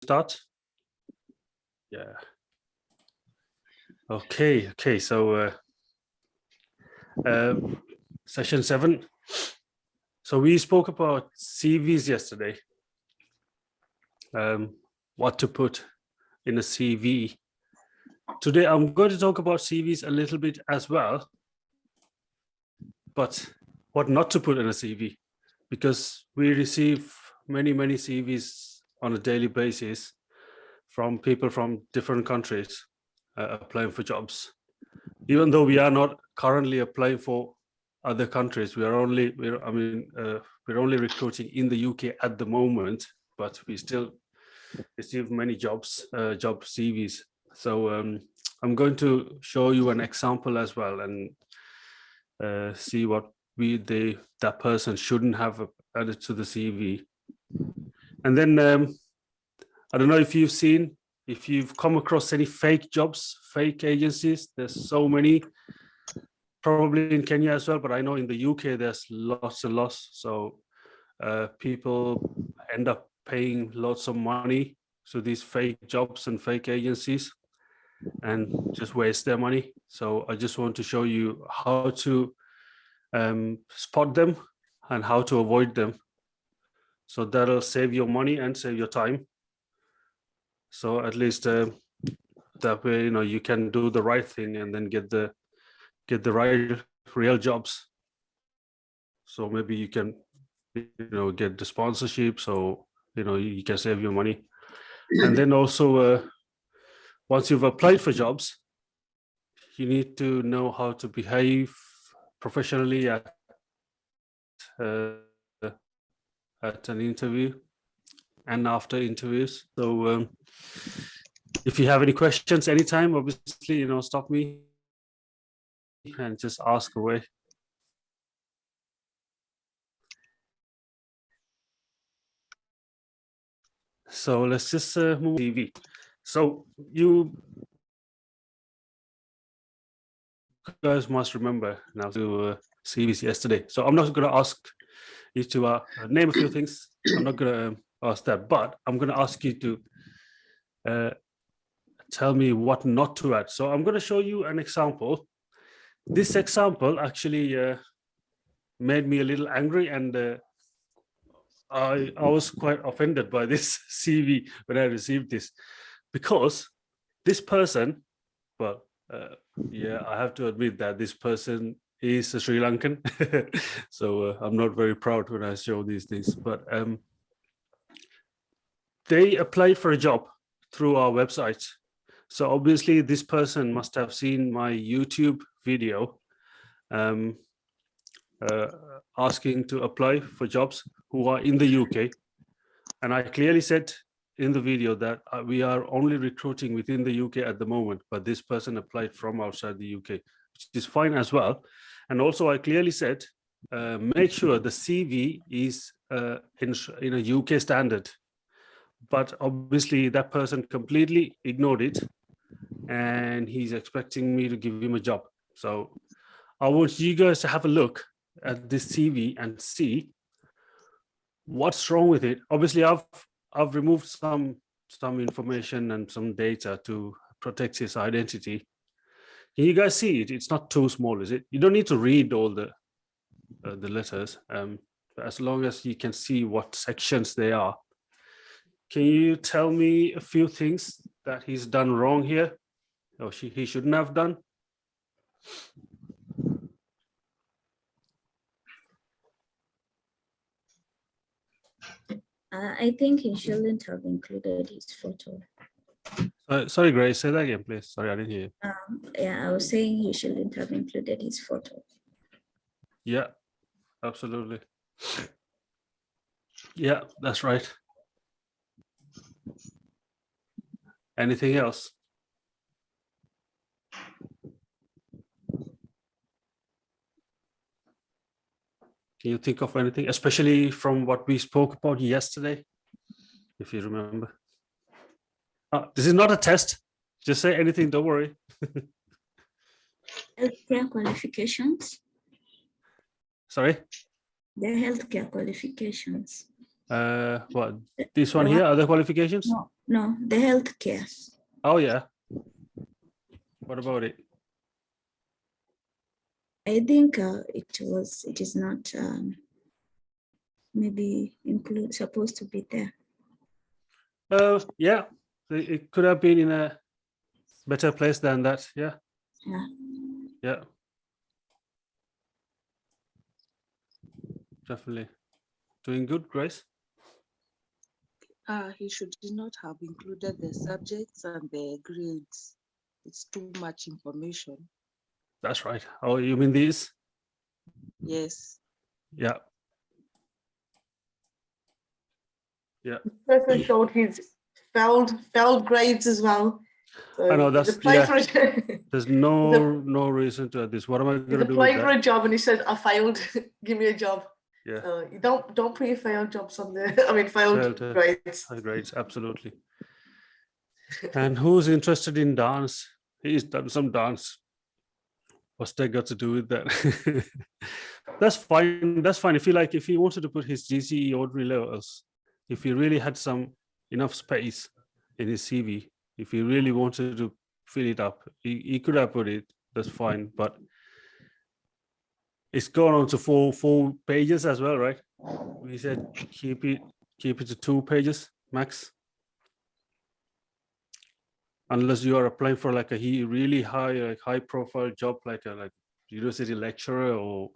start? Yeah. Okay. So session 7. So we spoke about CVs yesterday. What to put in a CV. Today I'm going to talk about CVs a little bit as well, but what not to put in a CV, because we receive many CVs on a daily basis from people from different countries applying for jobs. Even though we are not currently applying for other countries, we're only recruiting in the UK at the moment, but we still receive many job CVs. So I'm going to show you an example as well and see what that person shouldn't have added to the CV. And then I don't know if you've come across any fake jobs, fake agencies. There's so many, probably in Kenya as well, but I know in the UK there's lots and lots. So people end up paying lots of money to these fake jobs and fake agencies and just waste their money. So I just want to show you how to spot them and how to avoid them. So that'll save your money and save your time. So at least that way, you can do the right thing and then get the right real jobs. So maybe you can, get the sponsorship. So you can save your money. And then also, once you've applied for jobs, you need to know how to behave professionally at an interview and after interviews. So if you have any questions anytime, obviously, stop me and just ask away. So let's just move TV. So you guys must remember now to CVs yesterday. So I'm not going to ask you to name a few things. I'm not going to ask that, but I'm going to ask you to tell me what not to add. So I'm going to show you an example. This example actually made me a little angry, and I was quite offended by this CV when I received this, because this person, well, yeah, I have to admit that this person is a Sri Lankan. So I'm not very proud when I show these things, but they applied for a job through our website. So obviously this person must have seen my YouTube video asking to apply for jobs who are in the UK. And I clearly said in the video that we are only recruiting within the UK at the moment, but this person applied from outside the UK, which is fine as well. And also I clearly said, make sure the CV is in a UK standard. But obviously that person completely ignored it, and he's expecting me to give him a job. So I want you guys to have a look at this CV and see what's wrong with it. Obviously, I've removed some information and some data to protect his identity. Can you guys see it? It's not too small, is it? You don't need to read all the letters, but as long as you can see what sections they are. Can you tell me a few things that he's done wrong here, or he shouldn't have done? I think he shouldn't have included his photo. Sorry, Grace, say that again, please. Sorry, I didn't hear you. Yeah, I was saying he shouldn't have included his photo. Yeah, absolutely. Yeah, that's right. Anything else? Can you think of anything, especially from what we spoke about yesterday, if you remember? This is not a test. Just say anything, don't worry. Healthcare qualifications. Sorry? The healthcare qualifications. What? This one here, other qualifications? No, No, the healthcare. Oh yeah. What about it? I think it is not maybe supposed to be there. Yeah, it could have been in a better place than that. Yeah. Yeah. Yeah. Definitely. Doing good, Grace. He should not have included the subjects and the grades. It's too much information. That's right. Oh, you mean these? Yes. Yeah. Yeah. Person showed his failed grades as well. So I know he's that's applying yeah. for a, There's no reason to add this. What am I he's going to do with applying for that? a job and he says, I failed, give me a job. Yeah. So you don't put your failed jobs on there. I mean failed grades. High grades, absolutely. And who's interested in dance? He's done some dance. What's that got to do with that? That's fine. That's fine. If he wanted to put his GCE ordinary levels, if he really had some enough space in his CV, if he really wanted to fill it up, he could have put it. That's fine. But it's gone on to four pages as well, right? We said keep it to 2 pages max. Unless you are applying for like a really high profile job, like a university lecturer or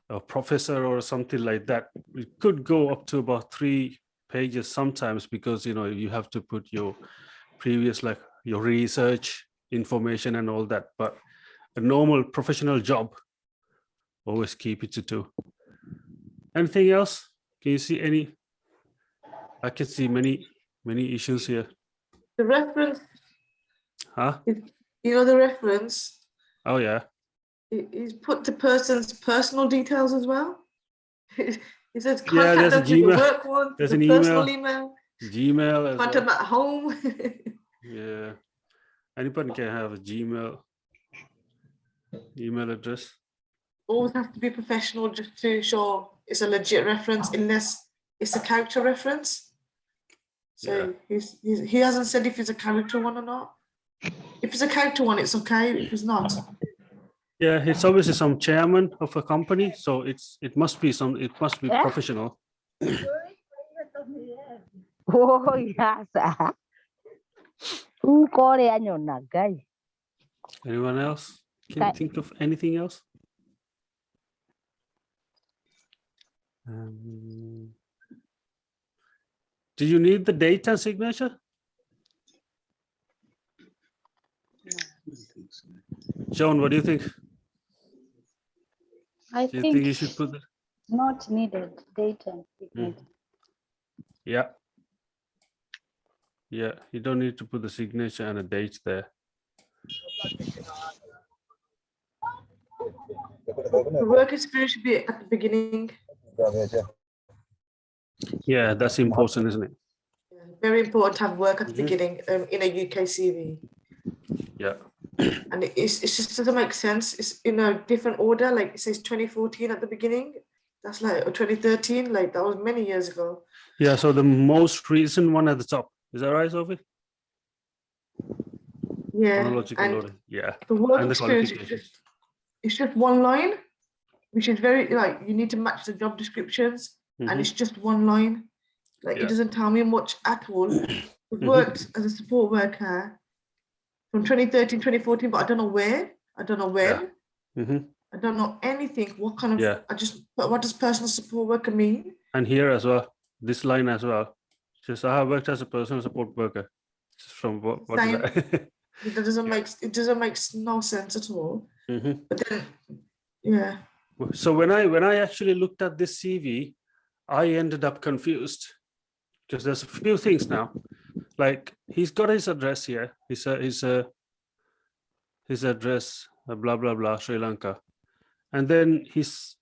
a professor or something like that, it could go up to about 3 pages sometimes, because you have to put your previous, like your research information and all that. But a normal professional job, always keep it to 2. Anything else? Can you see any? I can see many issues here. The reference, Huh? the reference, Oh yeah. he's put the person's personal details as well. He says Yeah, contact there's a them through the Gmail. work one, There's the an personal email. email, Gmail as contact well. them at home. Yeah, anybody can have a Gmail email address. Always have to be professional just to show it's a legit reference, unless it's a character reference. So he hasn't said if it's a character one or not. If it's a character one, it's okay. If it's not, Yeah, it's obviously some chairman of a company, so it must be professional. Oh, yes. Who call it on guy? Anyone else can think of anything else? Do you need the date and signature? Joan, what do you think? Do you think you should put that? Not needed, date and signature. Yeah. Yeah, you don't need to put the signature and a date there. the work experience should be at the beginning. Yeah, that's important, isn't it? Very important to have work at the Mhm. beginning in a UK CV. Yeah. And it just doesn't make sense. It's in a different order. Like it says 2014 at the beginning. That's like, or 2013. Like that was many years ago. Yeah, so the most recent one at the top. Is that right, Sophie? Yeah. Chronological And order. Yeah. the work And the experience is qualifications. it's just one line, which is very like you need to match the job descriptions, and Mhm. it's just one line. Like Yeah. it doesn't tell me much at all. I've worked as a support worker from 2013, 2014, but I don't know where. I don't know when. Mhm. I don't know anything. What kind of? Yeah. What does personal support worker mean? And here as well, this line as well. Just I have worked as a personal support worker. Just from what is Same. that? It doesn't make no sense at all. Mhm. But then, yeah. So when I actually looked at this CV, I ended up confused because there's a few things now. Like he's got his address here. His address, blah blah blah, Sri Lanka, and then he's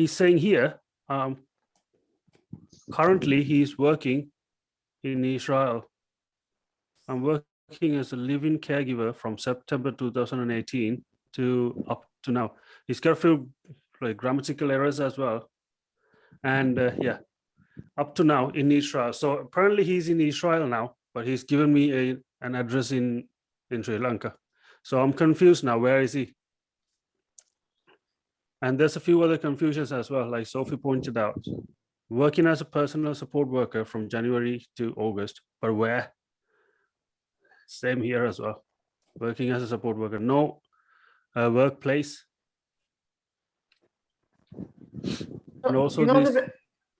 saying here, currently he's working in Israel. I'm working as a live-in caregiver from September 2018 to up to now. He's got a few like grammatical errors as well, and yeah. up to now in Israel. So apparently he's in Israel now, but he's given me an address in Sri Lanka. So I'm confused now. Where is he? And there's a few other confusions as well, like Sophie pointed out. Working as a personal support worker from January to August, but where? Same here as well. Working as a support worker, no workplace. And also this,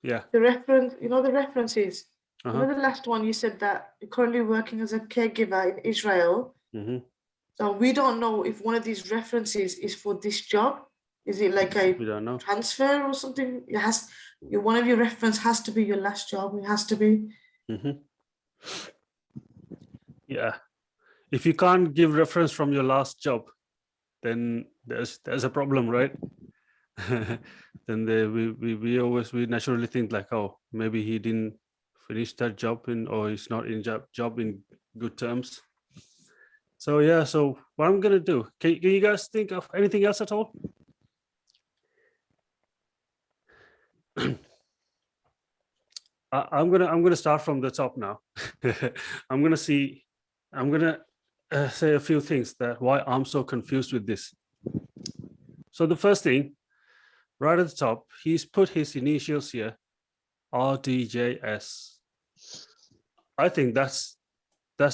yeah. The reference, the references. Uh-huh. The last one you said that you're currently working as a caregiver in Israel. Mm-hmm. So we don't know if one of these references is for this job. Is it like We don't know. transfer or something? It has. One of your reference has to be your last job. It has to be. Mm-hmm. Yeah. If you can't give reference from your last job, then there's a problem, right? Then we naturally think like, oh, maybe he didn't finish that job or he's not in job in good terms. So yeah, so what I'm gonna do, can you guys think of anything else at all? I'm gonna start from the top now. I'm gonna say a few things that why I'm so confused with this. So the first thing, right at the top, he's put his initials here, RDJS. I think that's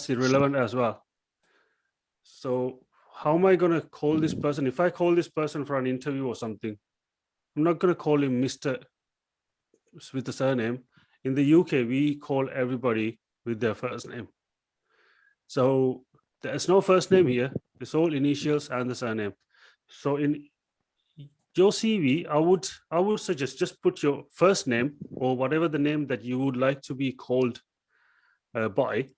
irrelevant as well. So how am I gonna call this person? If I call this person for an interview or something, I'm not gonna call him Mr. with the surname. In the UK, we call everybody with their first name. So there's no first name here. It's all initials and the surname. So in your CV, I would suggest just put your first name or whatever the name that you would like to be called by,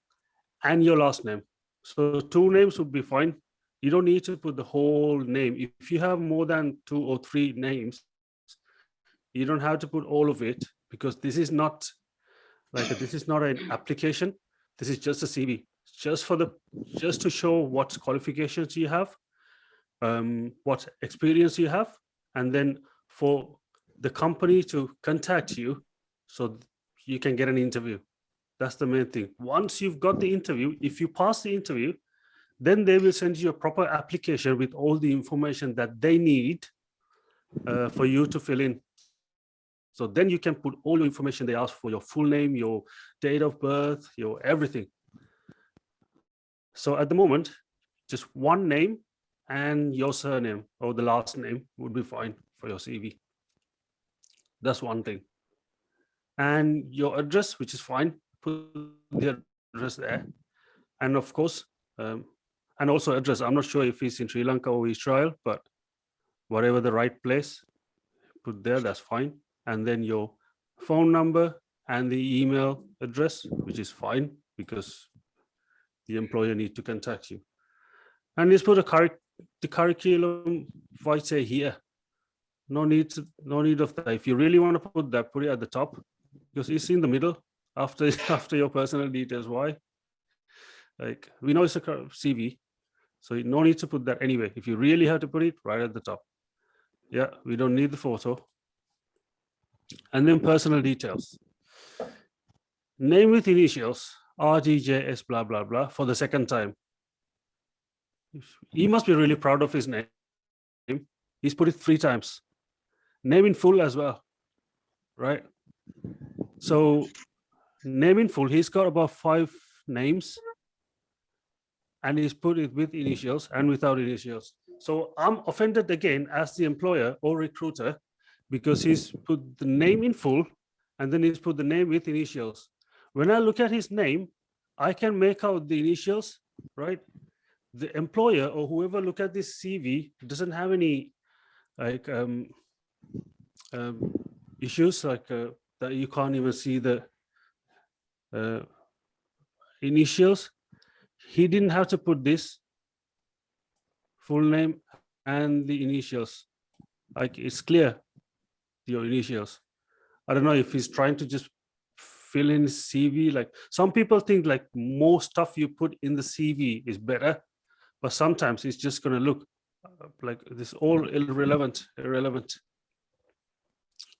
and your last name. So 2 names would be fine. You don't need to put the whole name. If you have more than 2 or 3 names, you don't have to put all of it, because this is not an application. This is just a CV, just to show what qualifications you have, what experience you have, and then for the company to contact you so you can get an interview. That's the main thing. Once you've got the interview, if you pass the interview, then they will send you a proper application with all the information that they need for you to fill in. So then you can put all your information they ask for, your full name, your date of birth, your everything. So at the moment, just one name and your surname or the last name would be fine for your CV. That's one thing. And your address, which is fine, put the address there. And of course, and also address, I'm not sure if it's in Sri Lanka or Israel, but whatever the right place, put there, that's fine. And then your phone number and the email address, which is fine because the employer needs to contact you. And just put the curriculum vitae here. No need of that. If you really want to put that, put it at the top, because it's in the middle after your personal details. Why? Like, we know it's a CV, so no need to put that anyway. If you really have to put it, right at the top. Yeah, we don't need the photo. And then personal details. Name with initials, RDJS, blah, blah, blah, for the second time. He must be really proud of his name. He's put it 3 times. Name in full as well, right? So name in full, he's got about 5 names, and he's put it with initials and without initials. So I'm offended again as the employer or recruiter, because he's put the name in full and then he's put the name with initials. When I look at his name, I can make out the initials, right? The employer or whoever look at this CV doesn't have any like issues like that you can't even see the initials. He didn't have to put this full name and the initials. Like, it's clear, your initials. I don't know if he's trying to just fill in his CV. Like, some people think like more stuff you put in the CV is better, but sometimes it's just going to look like this all irrelevant.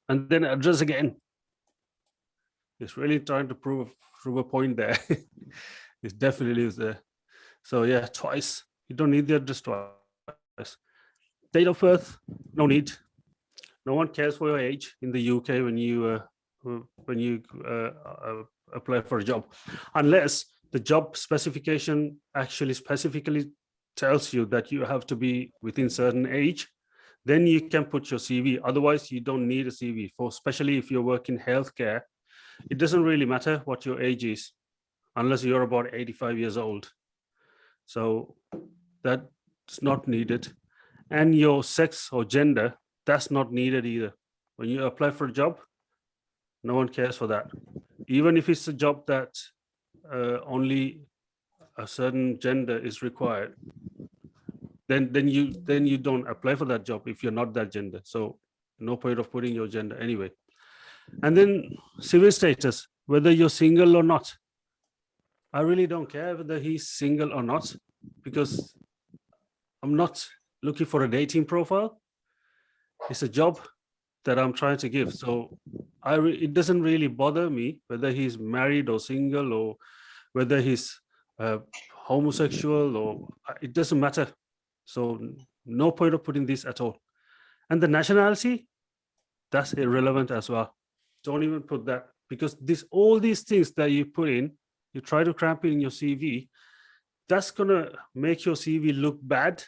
And then address again. It's really trying to prove a point there. It definitely is there. So yeah, twice. You don't need the address twice. Date of birth, no need. No one cares for your age in the UK when you apply for a job, unless the job specification actually specifically tells you that you have to be within certain age. Then you can put your CV. Otherwise, you don't need a CV. For especially if you work in healthcare, it doesn't really matter what your age is, unless you're about 85 years old. So that's not needed. And your sex or gender, that's not needed either. When you apply for a job, no one cares for that. Even if it's a job that only a certain gender is required, then you don't apply for that job if you're not that gender. So no point of putting your gender anyway. And then civil status, whether you're single or not. I really don't care whether he's single or not, because I'm not looking for a dating profile. It's a job that I'm trying to give. So it doesn't really bother me whether he's married or single, or whether he's homosexual, or it doesn't matter. So no point of putting this at all. And the nationality, that's irrelevant as well. Don't even put that, because all these things that you put in, you try to cramp it in your CV, that's gonna make your CV look bad.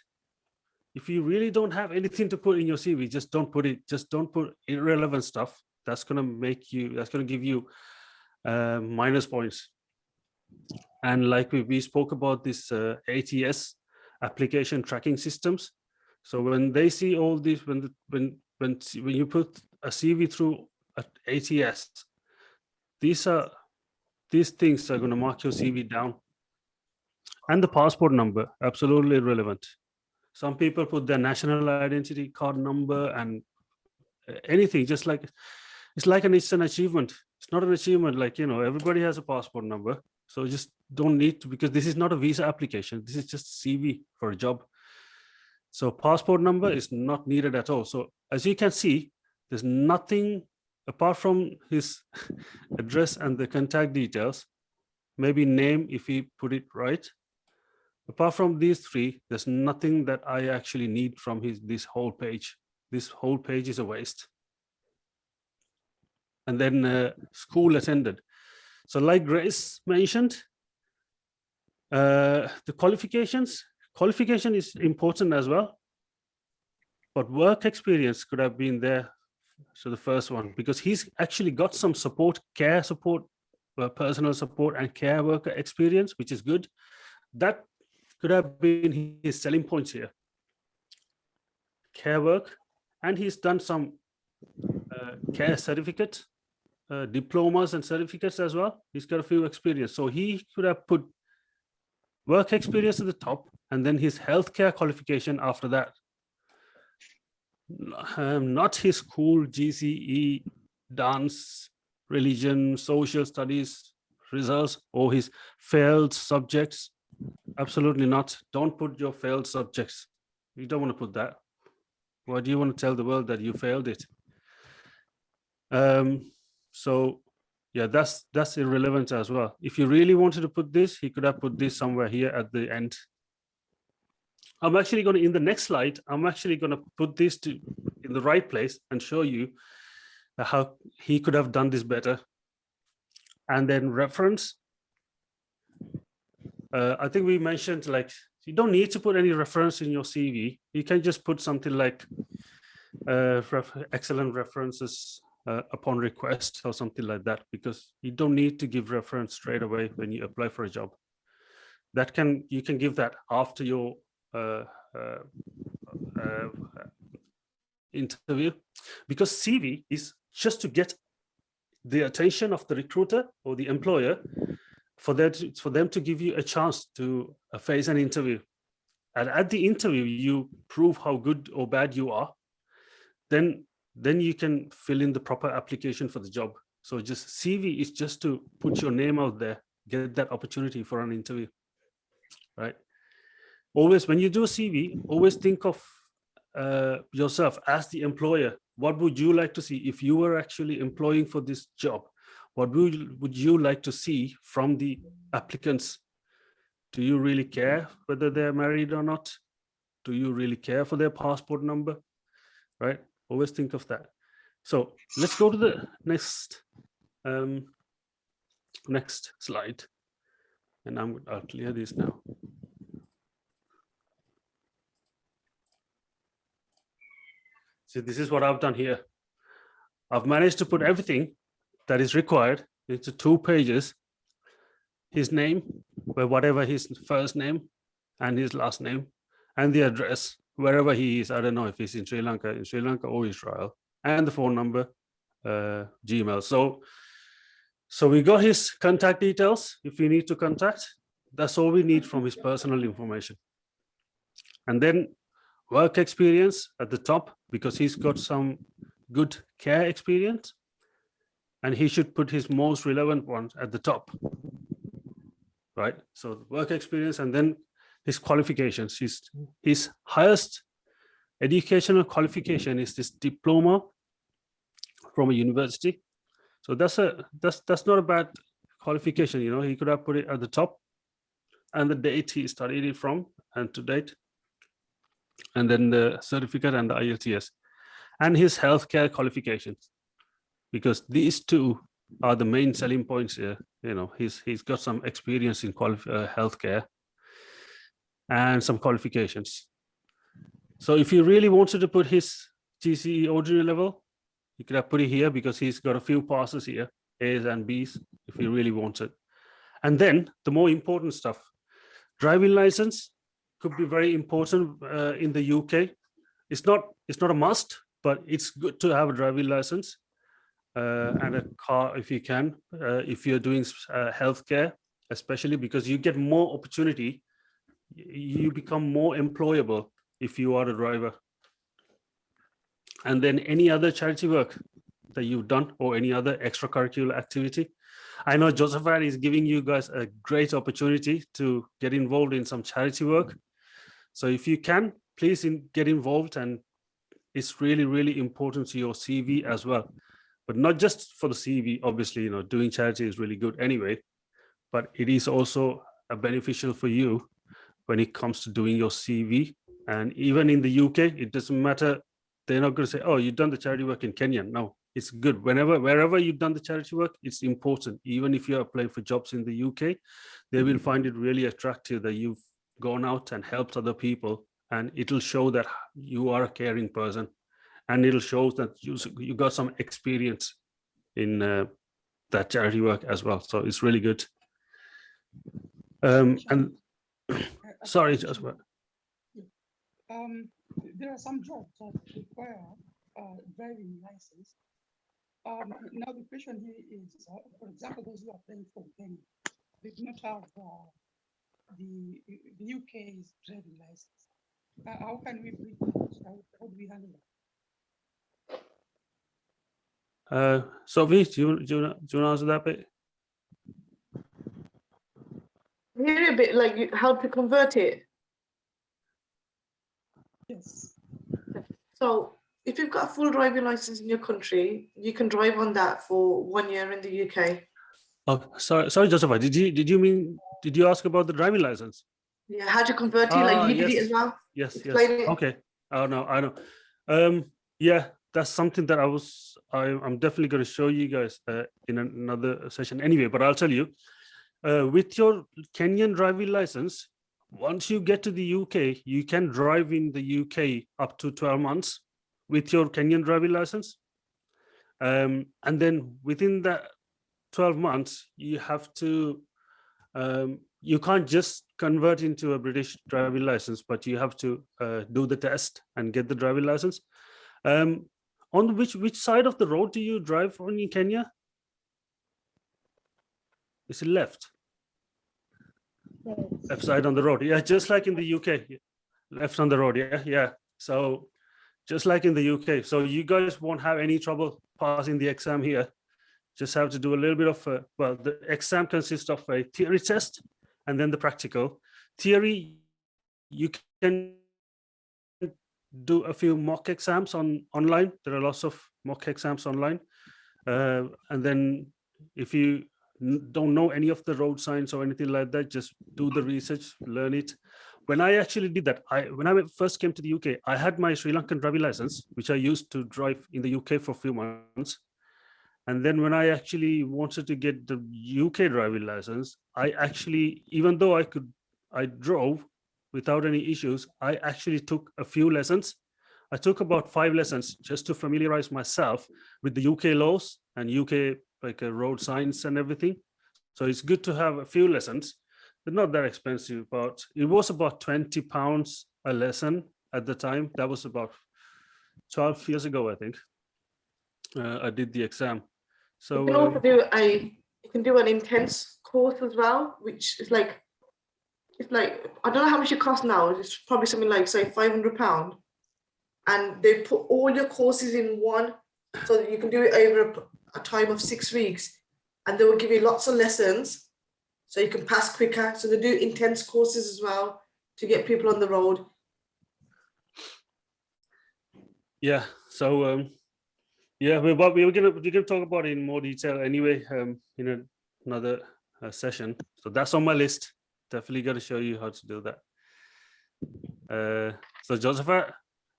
If you really don't have anything to put in your CV, just don't put it. Just don't put irrelevant stuff. That's gonna give you minus points. And like we spoke about this ATS, application tracking systems. So when they see all these, when you put a CV through ATS, these things are going to mark your CV down. And the passport number, absolutely irrelevant. Some people put their national identity card number and anything, just like it's an achievement. It's not an achievement, like, everybody has a passport number. So just don't need to, because this is not a visa application. This is just CV for a job. So passport number is not needed at all. So as you can see, there's nothing apart from his address and the contact details, maybe name if he put it right. Apart from these three, there's nothing that I actually need from this whole page. This whole page is a waste. And then school attended. So like Grace mentioned, the qualification is important as well, but work experience could have been there. So the first one, because he's actually got some support, care support, personal support and care worker experience, which is good. That could have been his selling points here. Care work, and he's done some care certificate, diplomas and certificates as well. He's got a few experience. So he could have put work experience at the top and then his healthcare qualification after that. Not his school, GCE, dance, religion, social studies results, or his failed subjects. Absolutely not. Don't put your failed subjects. You don't want to put that. Why do you want to tell the world that you failed it? So yeah, that's irrelevant as well. If you really wanted to put this, he could have put this somewhere here at the end. I'm actually going to, in the next slide, I'm actually going to put this in the right place and show you how he could have done this better. And then reference. I think we mentioned, like, you don't need to put any reference in your CV. You can just put something like excellent references upon request or something like that, because you don't need to give reference straight away when you apply for a job. You can give that after your interview, because CV is just to get the attention of the recruiter or the employer for them to give you a chance to face an interview. And at the interview, you prove how good or bad you are. Then you can fill in the proper application for the job. So just CV is just to put your name out there, get that opportunity for an interview, right? Always, when you do a CV, always think of yourself as the employer. What would you like to see if you were actually employing for this job? what would you like to see from the applicants? Do you really care whether they're married or not? Do you really care for their passport number? Right? Always think of that. So let's go to the next next slide. And I'll clear this now. So this is what I've done here. I've managed to put everything that is required into 2 pages. His name, whatever his first name and his last name, and the address, wherever he is. I don't know if he's in Sri Lanka or Israel, and the phone number, Gmail. So we got his contact details if we need to contact. That's all we need from his personal information. And then work experience at the top, because he's got some good care experience, and he should put his most relevant ones at the top. Right? So work experience, and then his qualifications. His highest educational qualification is this diploma from a university. So that's not a bad qualification, you know. He could have put it at the top, and the date he studied it from and to date, and then the certificate and the IELTS, and his healthcare qualifications, because these 2 are the main selling points here. You know, he's got some experience in healthcare and some qualifications. So if you really wanted to put his GCE ordinary level, you could have put it here, because he's got a few passes here, A's and B's, if you really wanted. And then the more important stuff, driving license could be very important in the UK. It's not a must, but it's good to have a driving license and a car if you can, if you're doing healthcare, especially because you get more opportunity. You become more employable if you are a driver. And then any other charity work that you've done, or any other extracurricular activity. I know Josephat is giving you guys a great opportunity to get involved in some charity work. So if you can, please get involved, and it's really, really important to your CV as well. But not just for the CV, obviously, you know, doing charity is really good anyway, but it is also beneficial for you when it comes to doing your CV. And even in the UK, it doesn't matter. They're not going to say, oh, you've done the charity work in Kenya. No, it's good. Wherever you've done the charity work, it's important. Even if you're applying for jobs in the UK, they will find it really attractive that you've gone out and helped other people. And it'll show that you are a caring person. And it'll show that you got some experience in that charity work as well. So it's really good. And sorry, Josephat. There are some jobs that require driving license. Now the question here is, for example, those who are playing for Kenya, they do not have the UK's driving license. How can we bridge that? How do we handle that? Sophie, do you want to answer that bit? Hear a bit like how to convert it. Yes. So if you've got a full driving license in your country, you can drive on that for 1 year in the UK. Oh, sorry, Josephat. Did you ask about the driving license? Yeah, how to convert it? Like you did it as well. Yes. Explain it. Okay. Oh no, I know. Yeah, that's something that I'm definitely going to show you guys in another session anyway. But I'll tell you, with your Kenyan driving license, once you get to the UK, you can drive in the UK up to 12 months with your Kenyan driving license. And then within that 12 months, you have to, you can't just convert into a British driving license, but you have to do the test and get the driving license. On which side of the road do you drive on in Kenya? Is it left? Yes. Left side on the road. Yeah, just like in the UK. Left on the road. Yeah. So just like in the UK. So you guys won't have any trouble passing the exam here. Just have to do a little bit of, well, the exam consists of a theory test and then the practical. Theory, you can do a few mock exams online. There are lots of mock exams online. And then if you don't know any of the road signs or anything like that, just do the research, learn it. When I actually did that, when I first came to the UK, I had my Sri Lankan driving license, which I used to drive in the UK for a few months. And then when I actually wanted to get the UK driving license, I actually, even though I drove without any issues, I actually took a few lessons. I took about 5 lessons just to familiarize myself with the UK laws and UK road signs and everything. So it's good to have a few lessons. They're not that expensive, but it was about £20 a lesson at the time. That was about 12 years ago, I think. I did the exam. So You can also do an intense course as well, which is like, it's like, I don't know how much it costs now. It's probably something like, say, £500. And they put all your courses in one, so that you can do it over a time of 6 weeks. And they will give you lots of lessons, so you can pass quicker. So they do intense courses as well to get people on the road. yeah, so yeah, we're gonna talk about it in more detail anyway in another session. So that's on my list. Definitely got to show you how to do that. So Josepha,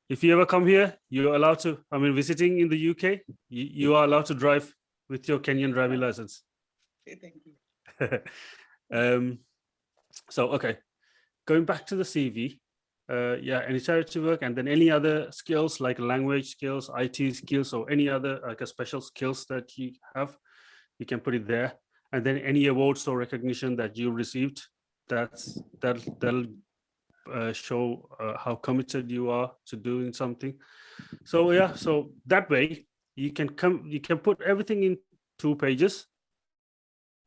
if you ever come here, you're allowed to, I mean, visiting in the UK, you are allowed to drive with your Kenyan driving license. Okay, thank you. So, okay, going back to the CV, yeah, any charity work and then any other skills like language skills, IT skills, or any other like a special skills that you have, you can put it there. And then any awards or recognition that you received, that'll show how committed you are to doing something. So yeah, so that way you can put everything in 2 pages,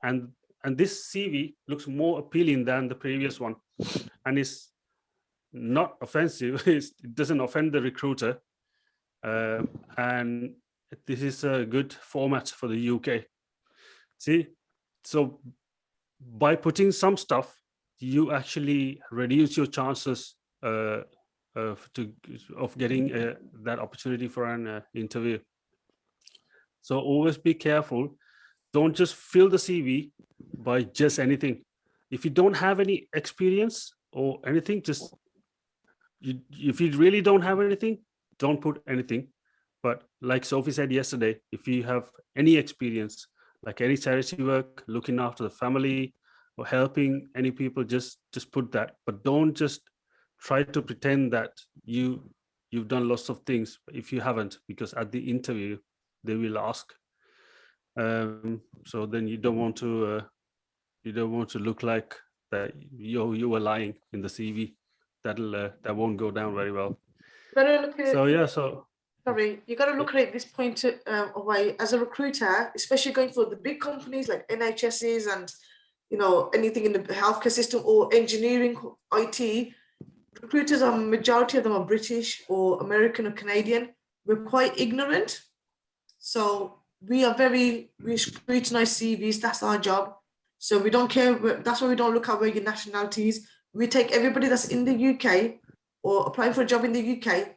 and this CV looks more appealing than the previous one, and it's not offensive. It doesn't offend the recruiter, and this is a good format for the UK. See, so by putting some stuff, you actually reduce your chances of getting that opportunity for an interview. So always be careful. Don't just fill the CV by just anything. If you don't have any experience or anything, just if you really don't have anything, don't put anything. But like Sophie said yesterday, if you have any experience, like any charity work, looking after the family or helping any people, just put that. But don't just try to pretend that you've done lots of things if you haven't, because at the interview they will ask. So then you don't want to look like that you were lying in the CV. That won't go down very well. So yeah, so sorry, you got to look at it this point away as a recruiter, especially going for the big companies like NHSs and anything in the healthcare system or engineering, IT. Recruiters are majority of them are British or American or Canadian. We're quite ignorant, so we scrutinize CVs. That's our job. So we don't care. That's why we don't look at where your nationality is. We take everybody that's in the UK or applying for a job in the UK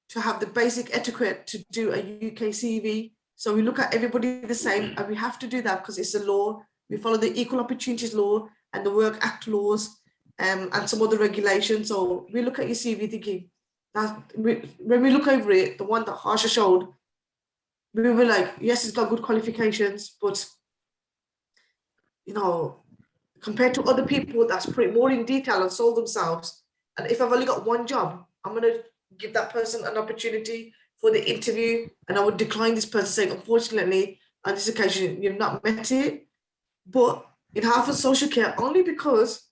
to have the basic etiquette to do a UK CV. So we look at everybody the same, and we have to do that because it's a law. We follow the Equal Opportunities Law and the Work Act laws and some other regulations. So we look at your CV thinking, when we look over it, the one that Harsha showed, we were like, yes, it's got good qualifications, but compared to other people that's put it more in detail and sold themselves. And if I've only got one job, I'm going to give that person an opportunity for the interview, and I would decline this person saying, unfortunately, on this occasion, you've not met it. But in Harvard Social Care, only because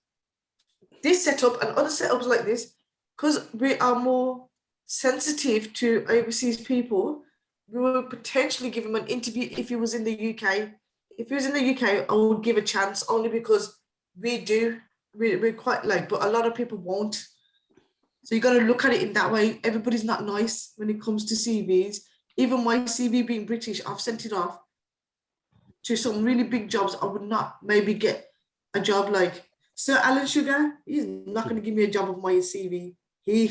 this setup and other setups like this, because we are more sensitive to overseas people, we will potentially give him an interview if he was in the UK. If he was in the UK, I would give a chance only because we're quite like, but a lot of people won't. So you got to look at it in that way. Everybody's not nice when it comes to CVs. Even my CV being British, I've sent it off to some really big jobs. I would not maybe get a job like Sir Alan Sugar. He's not going to give me a job of my CV. He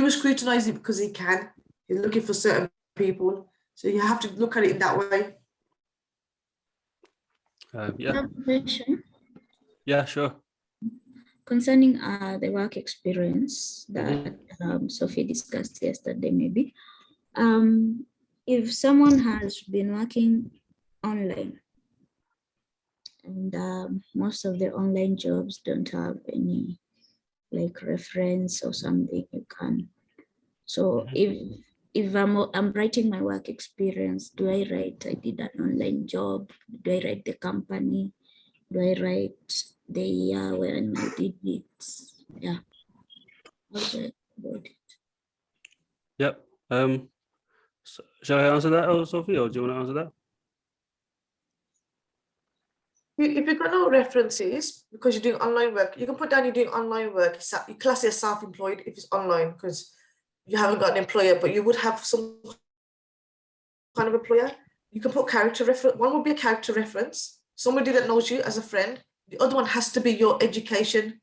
was scrutinizing because he can. He's looking for certain people. So you have to look at it in that way. I Yeah, have a question yeah, sure. concerning the work experience Mhm. that Sophie discussed yesterday, maybe. If someone has been working online and most of the online jobs don't have any like reference or something you can. So if I'm writing my work experience, do I write I did an online job? Do I write the company? Do I write the year when I did it? Yeah. How do I go about it? Yep. Shall I answer that, Sophie, or do you want to answer that? If you've got no references because you're doing online work, you can put down you're doing online work. You class it as self-employed if it's online because you haven't got an employer, but you would have some kind of employer. You can put character reference. One would be a character reference, somebody that knows you as a friend. The other one has to be your education.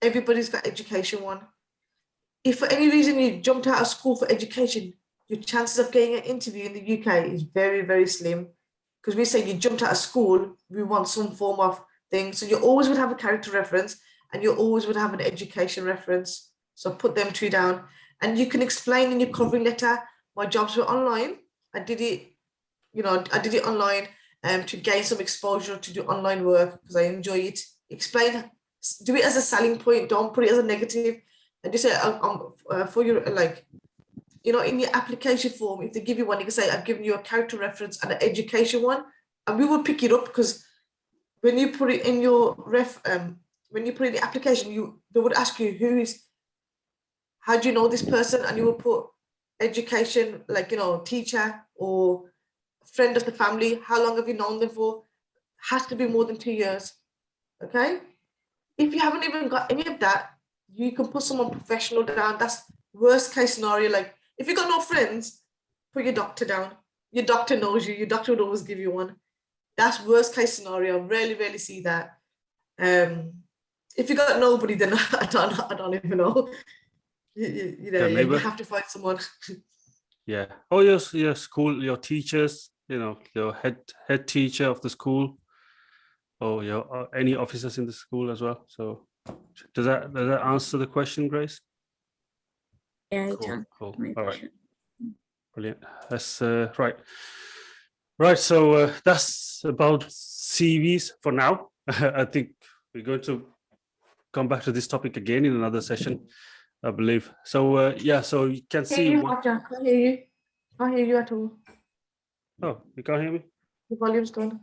Everybody's got education one. If for any reason you jumped out of school for education, your chances of getting an interview in the UK is very, very slim. Because we say you jumped out of school, we want some form of thing. So you always would have a character reference and you always would have an education reference. So put them two down. And you can explain in your covering letter, my jobs were online. I did it, I did it online to gain some exposure to do online work because I enjoy it. Explain, do it as a selling point, don't put it as a negative. And just say, for your, in your application form, if they give you one, you can say, I've given you a character reference and an education one. And we will pick it up because when you put it in your when you put it in the application, they would ask you how do you know this person? And you will put education, like, teacher or friend of the family. How long have you known them for? Has to be more than 2 years. Okay. If you haven't even got any of that, you can put someone professional down. That's worst case scenario. Like if you got no friends, put your doctor down. Your doctor knows you. Your doctor would always give you one. That's worst case scenario. Rarely, rarely see that. If you got nobody, then I don't even know. Your You neighbor. have to find someone. Yeah. Oh, your school, your teachers, your head teacher of the school, or your any officers in the school as well. So does that answer the question, Grace? Yeah, Cool. Cool. my All right. question. Brilliant. That's right. Right. So that's about CVs for now. I think we're going to come back to this topic again in another session, I believe. So yeah. So you can see. I can't hear you. I can't hear you at all. Oh, you can't hear me? The volume's gone.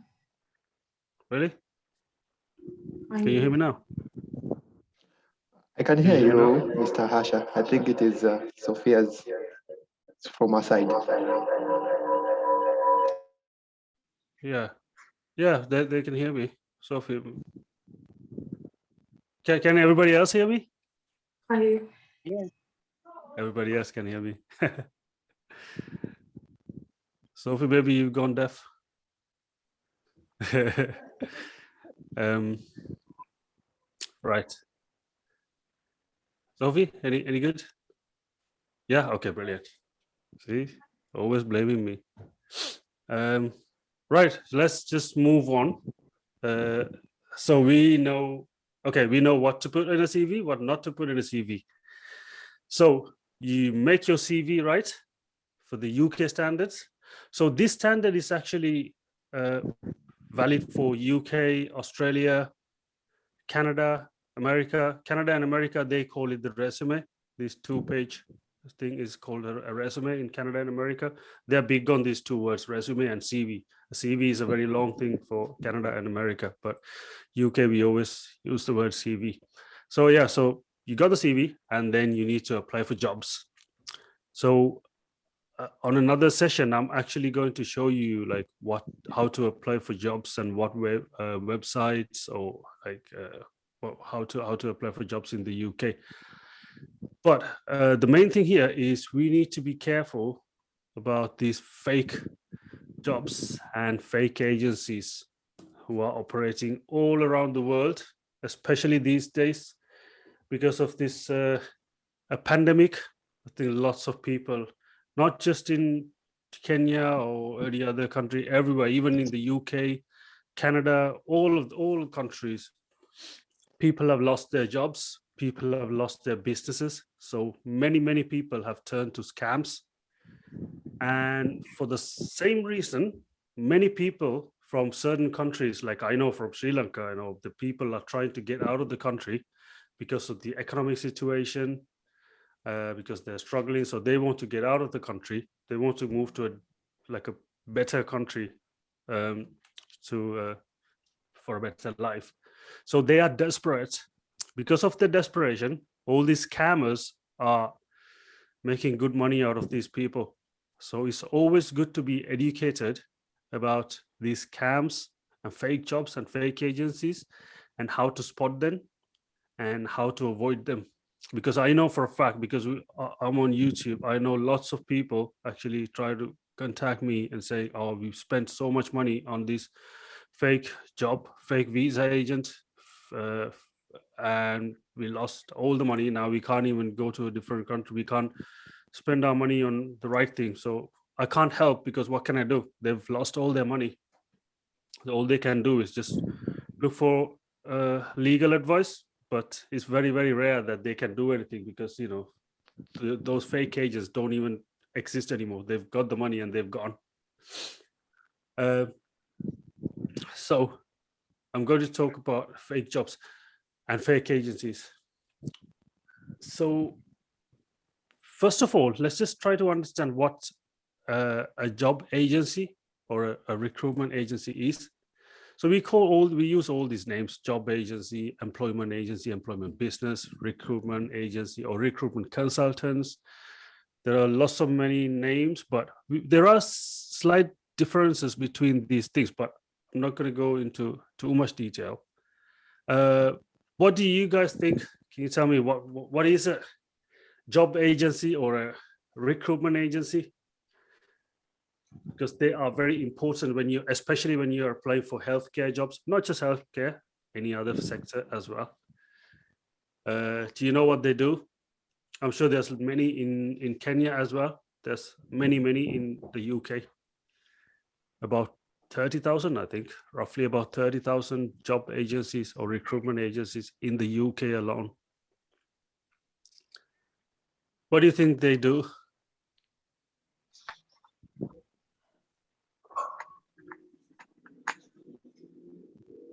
Really? I Can you hear me now? I can hear you, Mr. Hasha. I think it is Sophia's from our side. Yeah. Yeah, they can hear me. So if you, can everybody else hear me? I hear you. Yes. Everybody else can hear me. Sophie, maybe you've gone deaf. Right. Sophie, any good? Yeah, okay, brilliant. See, always blaming me. Right, so let's just move on. So we know what to put in a CV, what not to put in a CV. So you make your CV, right, for the UK standards. So this standard is actually valid for UK, Australia, Canada, America. Canada and America, they call it the resume. This 2-page thing is called a resume in Canada and America. They're big on these two words, resume and CV. A CV is a very long thing for Canada and America, but UK, we always use the word CV. So yeah, so you got the CV and then you need to apply for jobs. So on another session, I'm actually going to show you like how to apply for jobs and what websites or like how to apply for jobs in the UK. But the main thing here is we need to be careful about these fake jobs and fake agencies who are operating all around the world, especially these days because of this a pandemic. I think lots of people, not just in Kenya or any other country, everywhere, even in the UK, Canada, all countries, people have lost their jobs, people have lost their businesses. So many people have turned to scams. And for the same reason, many people from certain countries, like I know from Sri Lanka, I know the people are trying to get out of the country because of the economic situation, because they're struggling. So they want to get out of the country. They want to move to a better country for a better life. So they are desperate. Because of the desperation, all these scammers are making good money out of these people. So it's always good to be educated about these scams and fake jobs and fake agencies and how to spot them and how to avoid them. Because I know for a fact, because I'm on YouTube, I know lots of people actually try to contact me and say, oh, we've spent so much money on this fake job, fake visa agent, and we lost all the money. Now we can't even go to a different country. We can't spend our money on the right thing. So I can't help, because what can I do? They've lost all their money. So all they can do is just look for legal advice, but it's very rare that they can do anything, because those fake agents don't even exist anymore. They've got the money and they've gone. So I'm going to talk about fake jobs and fake agencies. So first of all, let's just try to understand what a job agency or a recruitment agency is. So we use all these names: job agency, employment business, recruitment agency, or recruitment consultants. There are lots of many names, but there are slight differences between these things, but I'm not going to go into too much detail. What do you guys think? Can you tell me what is a job agency or a recruitment agency? Because they are very important especially when you are applying for healthcare jobs, not just healthcare, any other sector as well. Do you know what they do? I'm sure there's many in Kenya as well. There's many in the UK. About 30,000, I think, roughly about 30,000 job agencies or recruitment agencies in the UK alone. What do you think they do?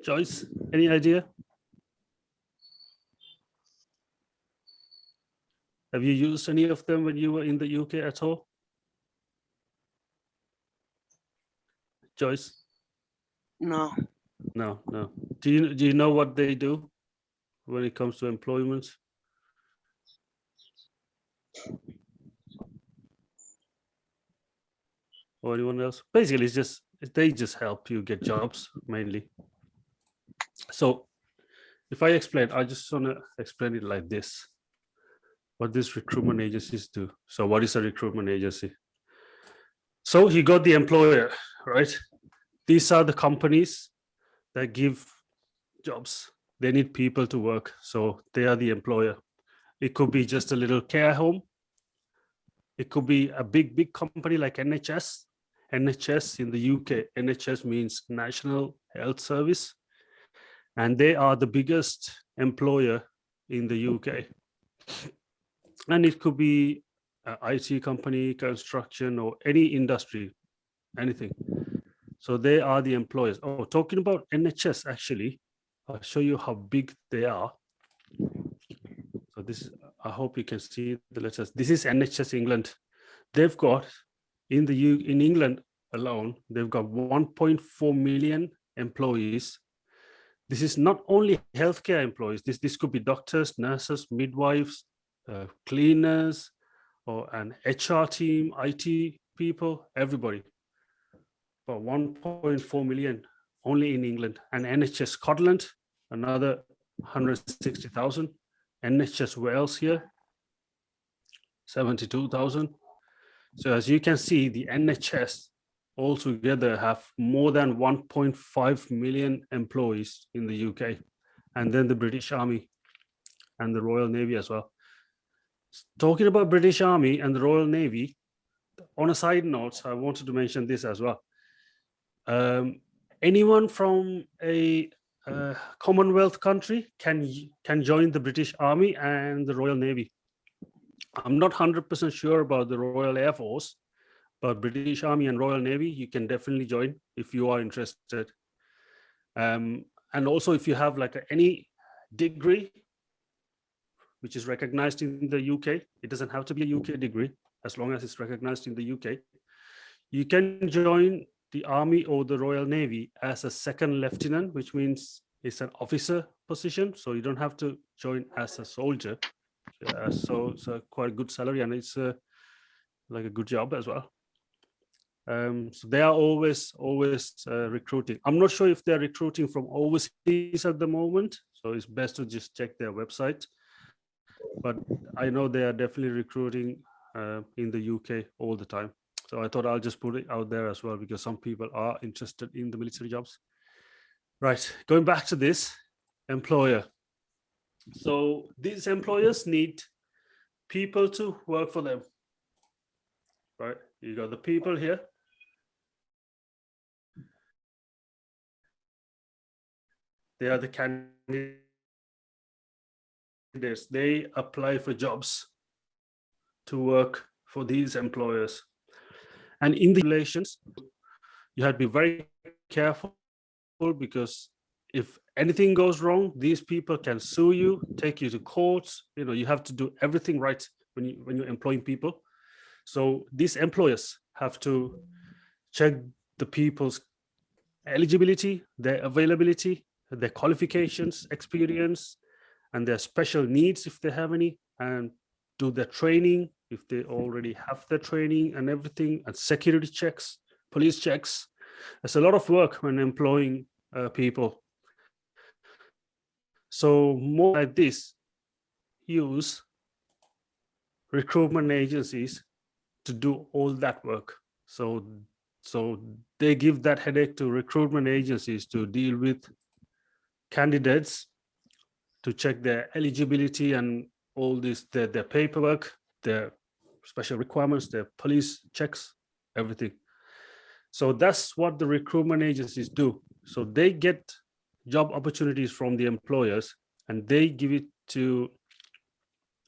Joyce, any idea? Have you used any of them when you were in the UK at all? Joyce? No. No. Do you know what they do when it comes to employment? Or anyone else? Basically, they just help you get jobs mainly. So if I just want to explain it like this: what these recruitment agencies do. So what is a recruitment agency? So you got the employer, right? These are the companies that give jobs. They need people to work, so they are the employer. It could be just a little care home. It could be a big company like NHS. NHS in the UK, NHS means National Health Service, and they are the biggest employer in the UK. And it could be an IT company, construction, or any industry, anything. So they are the employers. Oh, talking about NHS, actually, I'll show you how big they are. So this, I hope you can see the letters. This is NHS England. They've got in England alone, they've got 1.4 million employees. This is not only healthcare employees. This could be doctors, nurses, midwives, cleaners, or an HR team, IT people, everybody. But 1.4 million only in England. And NHS Scotland, another 160,000. NHS Wales here, 72,000. So as you can see, the NHS altogether have more than 1.5 million employees in the UK, and then the British Army and the Royal Navy as well. Talking about British Army and the Royal Navy, on a side note, I wanted to mention this as well. anyone from a Commonwealth country can join the British Army and the Royal Navy. I'm not 100% sure about the Royal Air Force, but British Army and Royal Navy, you can definitely join if you are interested. And also if you have like any degree which is recognized in the UK, it doesn't have to be a UK degree, as long as it's recognized in the UK, you can join the Army or the Royal Navy as a second lieutenant, which means it's an officer position. So you don't have to join as a soldier. So it's a quite good salary, and it's like a good job as well. So they are always recruiting. I'm not sure if they're recruiting from overseas at the moment, so it's best to just check their website. But I know they are definitely recruiting in the UK all the time. So I thought I'll just put it out there as well, because some people are interested in the military jobs. Right, going back to this employer. So these employers need people to work for them, right? You got the people here. They are the candidates. They apply for jobs to work for these employers. And in the regulations, you have to be very careful, because if anything goes wrong, these people can sue you, take you to court. You know, you have to do everything right when you're employing people. So these employers have to check the people's eligibility, their availability, their qualifications, experience, and their special needs if they have any, and do their training if they already have their training and everything, and security checks, police checks. There's a lot of work when employing people. So more like this, use recruitment agencies to do all that work. So they give that headache to recruitment agencies to deal with candidates, to check their eligibility and all this, their paperwork, their special requirements, their police checks, everything. So that's what the recruitment agencies do. So they get job opportunities from the employers, and they give it to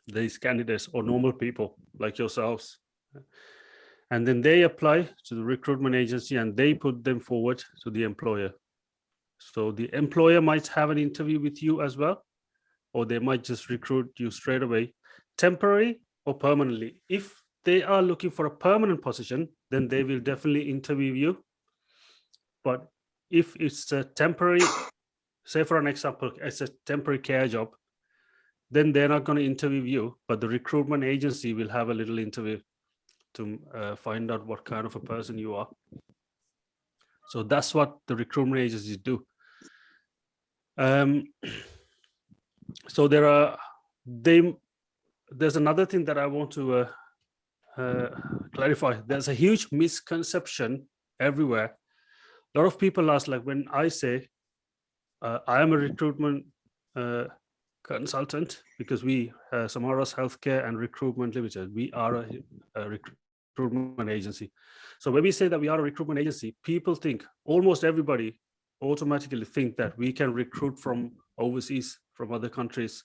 these candidates or normal people like yourselves. And then they apply to the recruitment agency and they put them forward to the employer. So the employer might have an interview with you as well, or they might just recruit you straight away, temporary or permanently. If they are looking for a permanent position, then they will definitely interview you. But if it's a temporary, say for an example, it's a temporary care job, then they're not going to interview you, but the recruitment agency will have a little interview to find out what kind of a person you are. So that's what the recruitment agencies do. So there's another thing that I want to clarify. There's a huge misconception everywhere. A lot of people ask, like when I say I am a recruitment consultant, because we, Samaras Healthcare and Recruitment Limited, we are a recruitment agency. So when we say that we are a recruitment agency, people think, almost everybody automatically think that we can recruit from overseas, from other countries.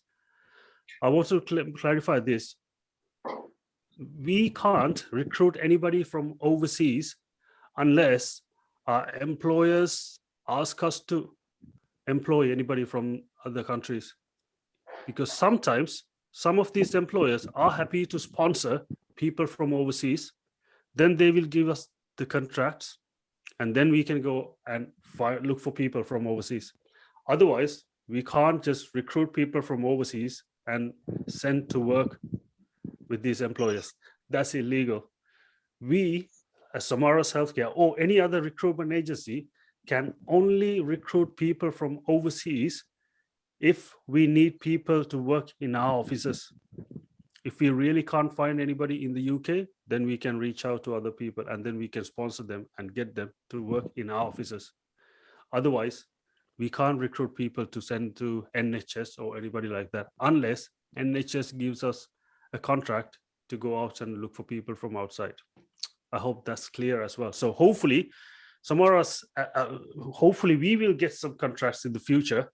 I want to clarify this. We can't recruit anybody from overseas unless our employers ask us to employ anybody from other countries. Because sometimes some of these employers are happy to sponsor people from overseas, then they will give us the contracts, and then we can go and look for people from overseas. Otherwise, we can't just recruit people from overseas and send to work with these employers. That's illegal. We, as Samaras Healthcare or any other recruitment agency, can only recruit people from overseas if we need people to work in our offices. If we really can't find anybody in the UK, then we can reach out to other people and then we can sponsor them and get them to work in our offices. Otherwise, we can't recruit people to send to NHS or anybody like that, unless NHS gives us a contract to go out and look for people from outside. I hope that's clear as well. So hopefully some of us, hopefully we will get some contracts in the future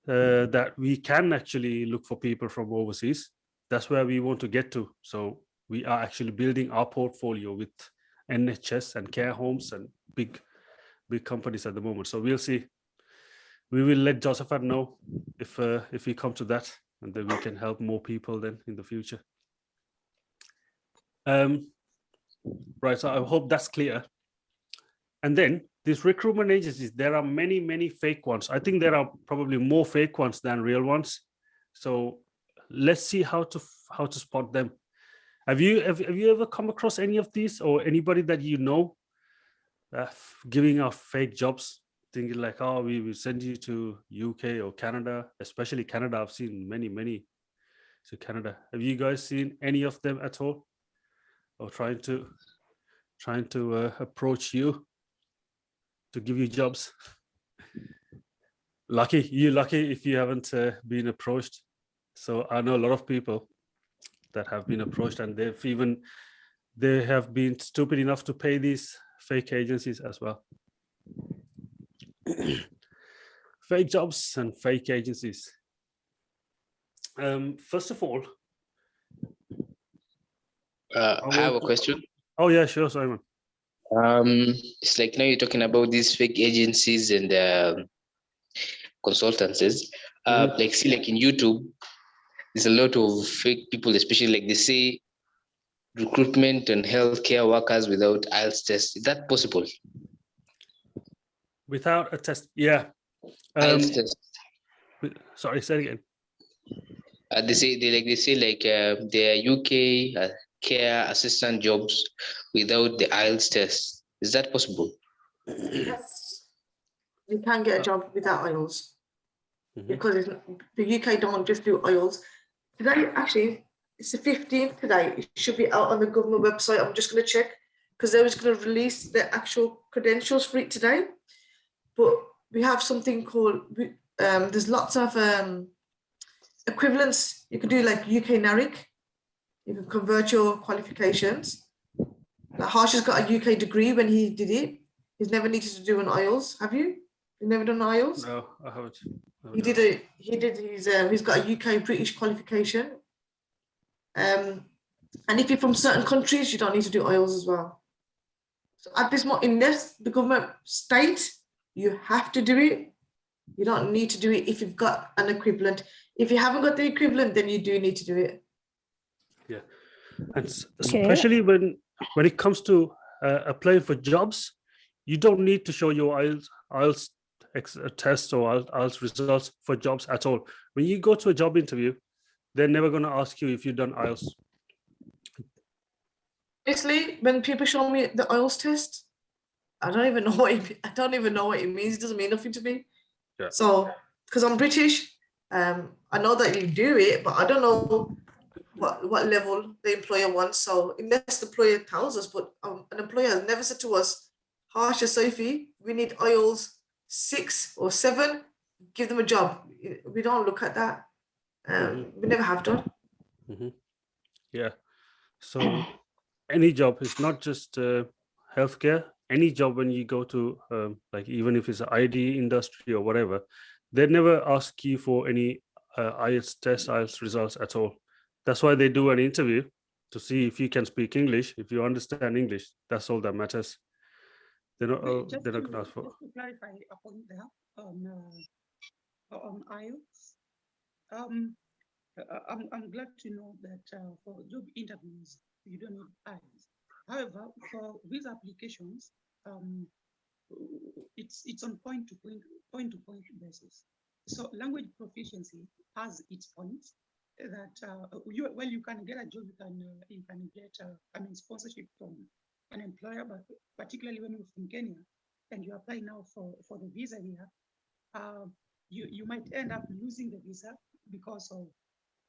that we can actually look for people from overseas. That's where we want to get to. So we are actually building our portfolio with NHS and care homes and big companies at the moment. So we'll see. We will let Josephat know if we come to that, and then we can help more people then in the future. Right, so I hope that's clear. And then these recruitment agencies, there are many fake ones. I think there are probably more fake ones than real ones. So let's see how to spot them. Have you ever come across any of these, or anybody that you know giving out fake jobs, thinking like, oh, we will send you to UK or Canada, especially Canada? I've seen many to Canada. Have you guys seen any of them at all, or trying to approach you to give you jobs? Lucky if you haven't been approached. So I know a lot of people that have been approached, and they have been stupid enough to pay these fake agencies as well. Fake jobs and fake agencies. First of all, I have a question. Oh yeah, sure, Simon. It's like, now you're talking about these fake agencies and consultancies. Like, see, like in YouTube, there's a lot of fake people, especially like they say recruitment and healthcare workers without IELTS test. Is that possible? Without a test, yeah. IELTS test. Sorry, say it again. They say their UK care assistant jobs without the IELTS test. Is that possible? Yes. You can get a job without IELTS. Mhm. Because the UK don't just do IELTS. Today, actually, it's the 15th today. It should be out on the government website. I'm just going to check, because they was going to release the actual credentials for it today. But we have something called, there's lots of equivalents. You can do like UK NARIC. You can convert your qualifications. Like Harsh has got a UK degree when he did it. He's never needed to do an IELTS. Have you? You've never done IELTS? No, I haven't. He's got a UK British qualification. And if you're from certain countries, you don't need to do IELTS as well. So at this moment, unless the government states you have to do it, you don't need to do it if you've got an equivalent. If you haven't got the equivalent, then you do need to do it. Yeah, and especially when it comes to applying for jobs, you don't need to show your IELTS test or IELTS results for jobs at all. When you go to a job interview, they're never going to ask you if you've done IELTS. Basically, when people show me the IELTS test, I don't even know what it means. It doesn't mean nothing to me. Yeah. So, because I'm British, I know that you do it, but I don't know what level the employer wants. So unless the employer tells us, but an employer has never said to us, Harsha, Sophie, we need IELTS 6 or 7, give them a job. We don't look at that. We never have done. Yeah. So any job, it's not just healthcare. Any job when you go to, like even if it's an ID industry or whatever, they never ask you for any IELTS test, IELTS results at all. That's why they do an interview to see if you can speak English, if you understand English. That's all that matters. They're not going to ask for. Just to clarify a point there on IELTS, I'm glad to know that for job interviews you don't need IELTS. However, for visa applications, it's on point to point basis. So language proficiency has its points that you can get a job, you can get sponsorship from an employer, but particularly when you're from Kenya and you apply now for the visa here, you might end up losing the visa because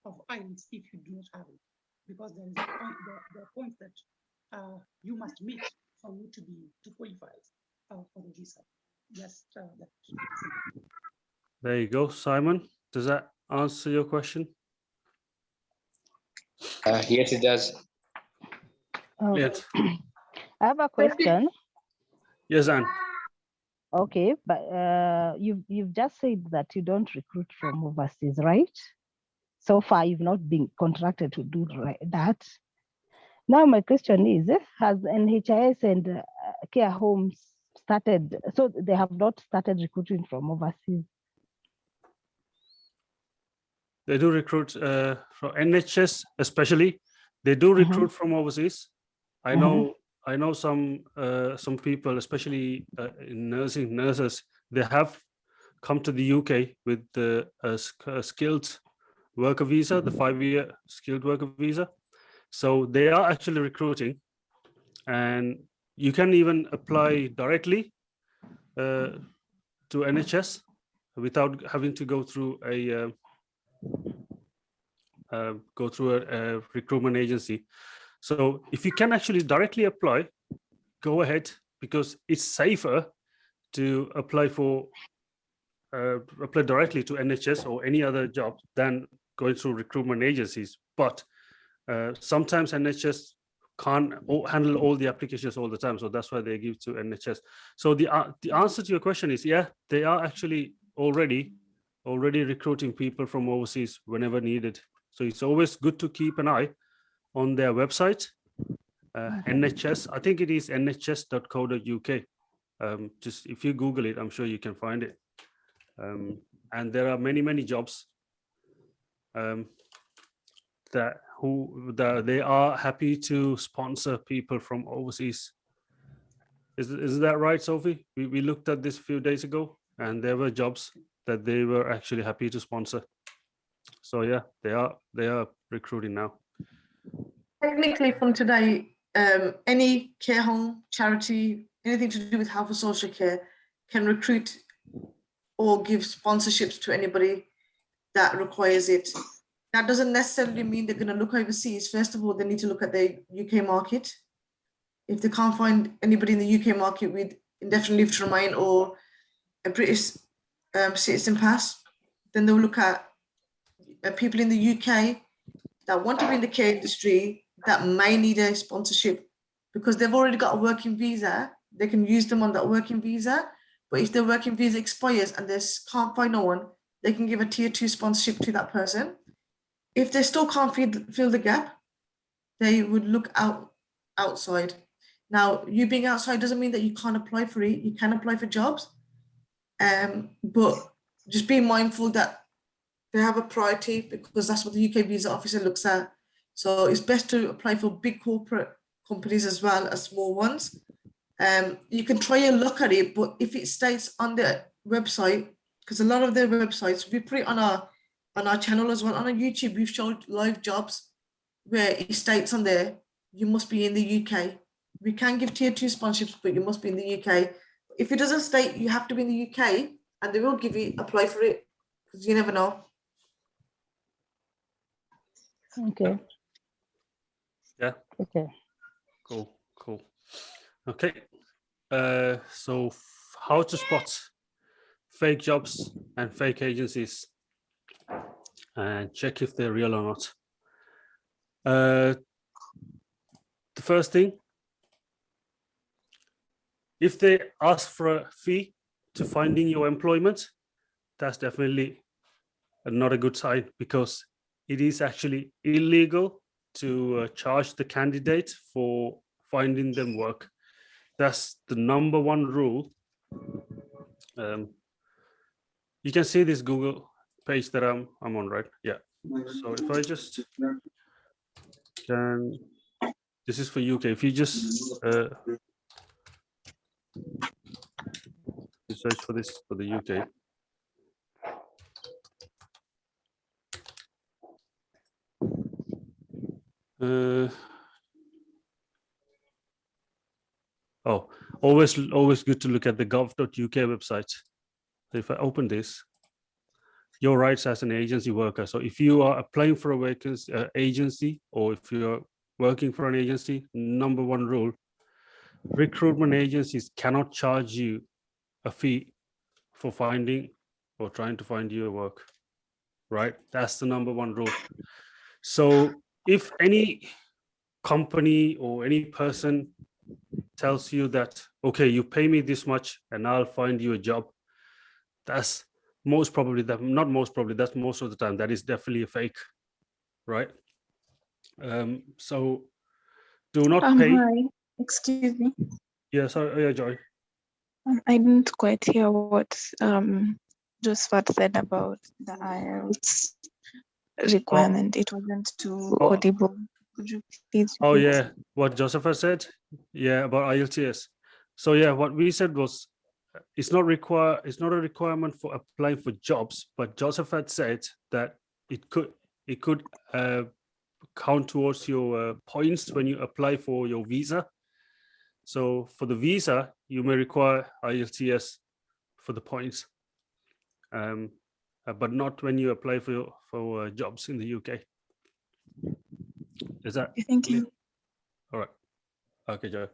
of IELTS if you do not have it, because there are points that you must meet for you to qualify for the visa. Yes, There you go, Simon. Does that answer your question? Yes, it does. Oh, Yes. I have a question. Yes, Anne. Okay, but you've just said that you don't recruit from overseas, right? So far, you've not been contracted to do that. Now, my question is, has NHIS and care homes started? So they have not started recruiting from overseas. They do recruit from NHS, especially. They do recruit from overseas. I know some people, especially in nurses, they have come to the UK with the skilled worker visa, the 5-year skilled worker visa. So they are actually recruiting, and you can even apply directly to NHS without having to go through a recruitment agency. So if you can actually directly apply, go ahead, because it's safer to apply directly to NHS or any other job than going through recruitment agencies. But sometimes NHS can't handle all the applications all the time, so that's why they give to NHS. So the answer to your question is, yeah, they are actually already recruiting people from overseas whenever needed. So it's always good to keep an eye on their website, NHS. I think it is nhs.co.uk. Just if you Google it, I'm sure you can find it. And there are many jobs that they are happy to sponsor people from overseas. Is that right, Sophie? We looked at this a few days ago, and there were jobs that they were actually happy to sponsor. So yeah, they are recruiting now. Technically, from today, any care home, charity, anything to do with health or social care can recruit or give sponsorships to anybody that requires it. That doesn't necessarily mean they're going to look overseas. First of all, they need to look at the UK market. If they can't find anybody in the UK market with indefinite leave to remain or a British citizen pass, then they'll look at people in the UK that want to be in the care industry that may need a sponsorship because they've already got a working visa. They can use them on that working visa. But if their working visa expires and they can't find no one, they can give a tier 2 sponsorship to that person. If they still can't fill the gap, they would look outside. Now, you being outside doesn't mean that you can't apply for it. You can apply for jobs, but just be mindful that they have a priority because that's what the UK visa officer looks at. So it's best to apply for big corporate companies as well as small ones. You can try your luck at it, but if it states on the website, because a lot of their websites, we put it on our channel as well. On our YouTube, we've showed live jobs where it states on there, you must be in the UK. We can give tier 2 sponsorships, but you must be in the UK. If it doesn't state you have to be in the UK, and they will give you, apply for it, because you never know. Okay. Yeah. Okay. Cool. Okay. So how to spot fake jobs and fake agencies and check if they're real or not. The first thing, if they ask for a fee to finding your employment, that's definitely not a good sign, because it is actually illegal to charge the candidate for finding them work. That's the number one rule. You can see this Google page that I'm on, right? Yeah. So if I just can, this is for UK. If you just search for this for the UK. Always good to look at the gov.uk website. So if I open this, your rights as an agency worker. So if you are applying for a vacancy agency, or if you're working for an agency, number one rule, recruitment agencies cannot charge you a fee for finding or trying to find you a work, right? That's the number one rule. So if any company or any person tells you that, okay, you pay me this much and I'll find you a job, that's most probably, that not most probably, that's most of the time, that is definitely a fake, right? So do not pay. Hi, excuse me. Yeah, sorry, yeah, Joy. I didn't quite hear what Josephat said about the IELTS requirement. It wasn't too Oh. audible. Could you please Oh repeat? yeah, what Joseph has said, yeah, about IELTS. So yeah, what we said was, it's not a requirement for applying for jobs, but Joseph had said that it could count towards your points when you apply for your visa. So for the visa, you may require IELTS for the points, but not when you apply for jobs in the UK. Is that Okay, thank clear? you. All right. Okay, Joe.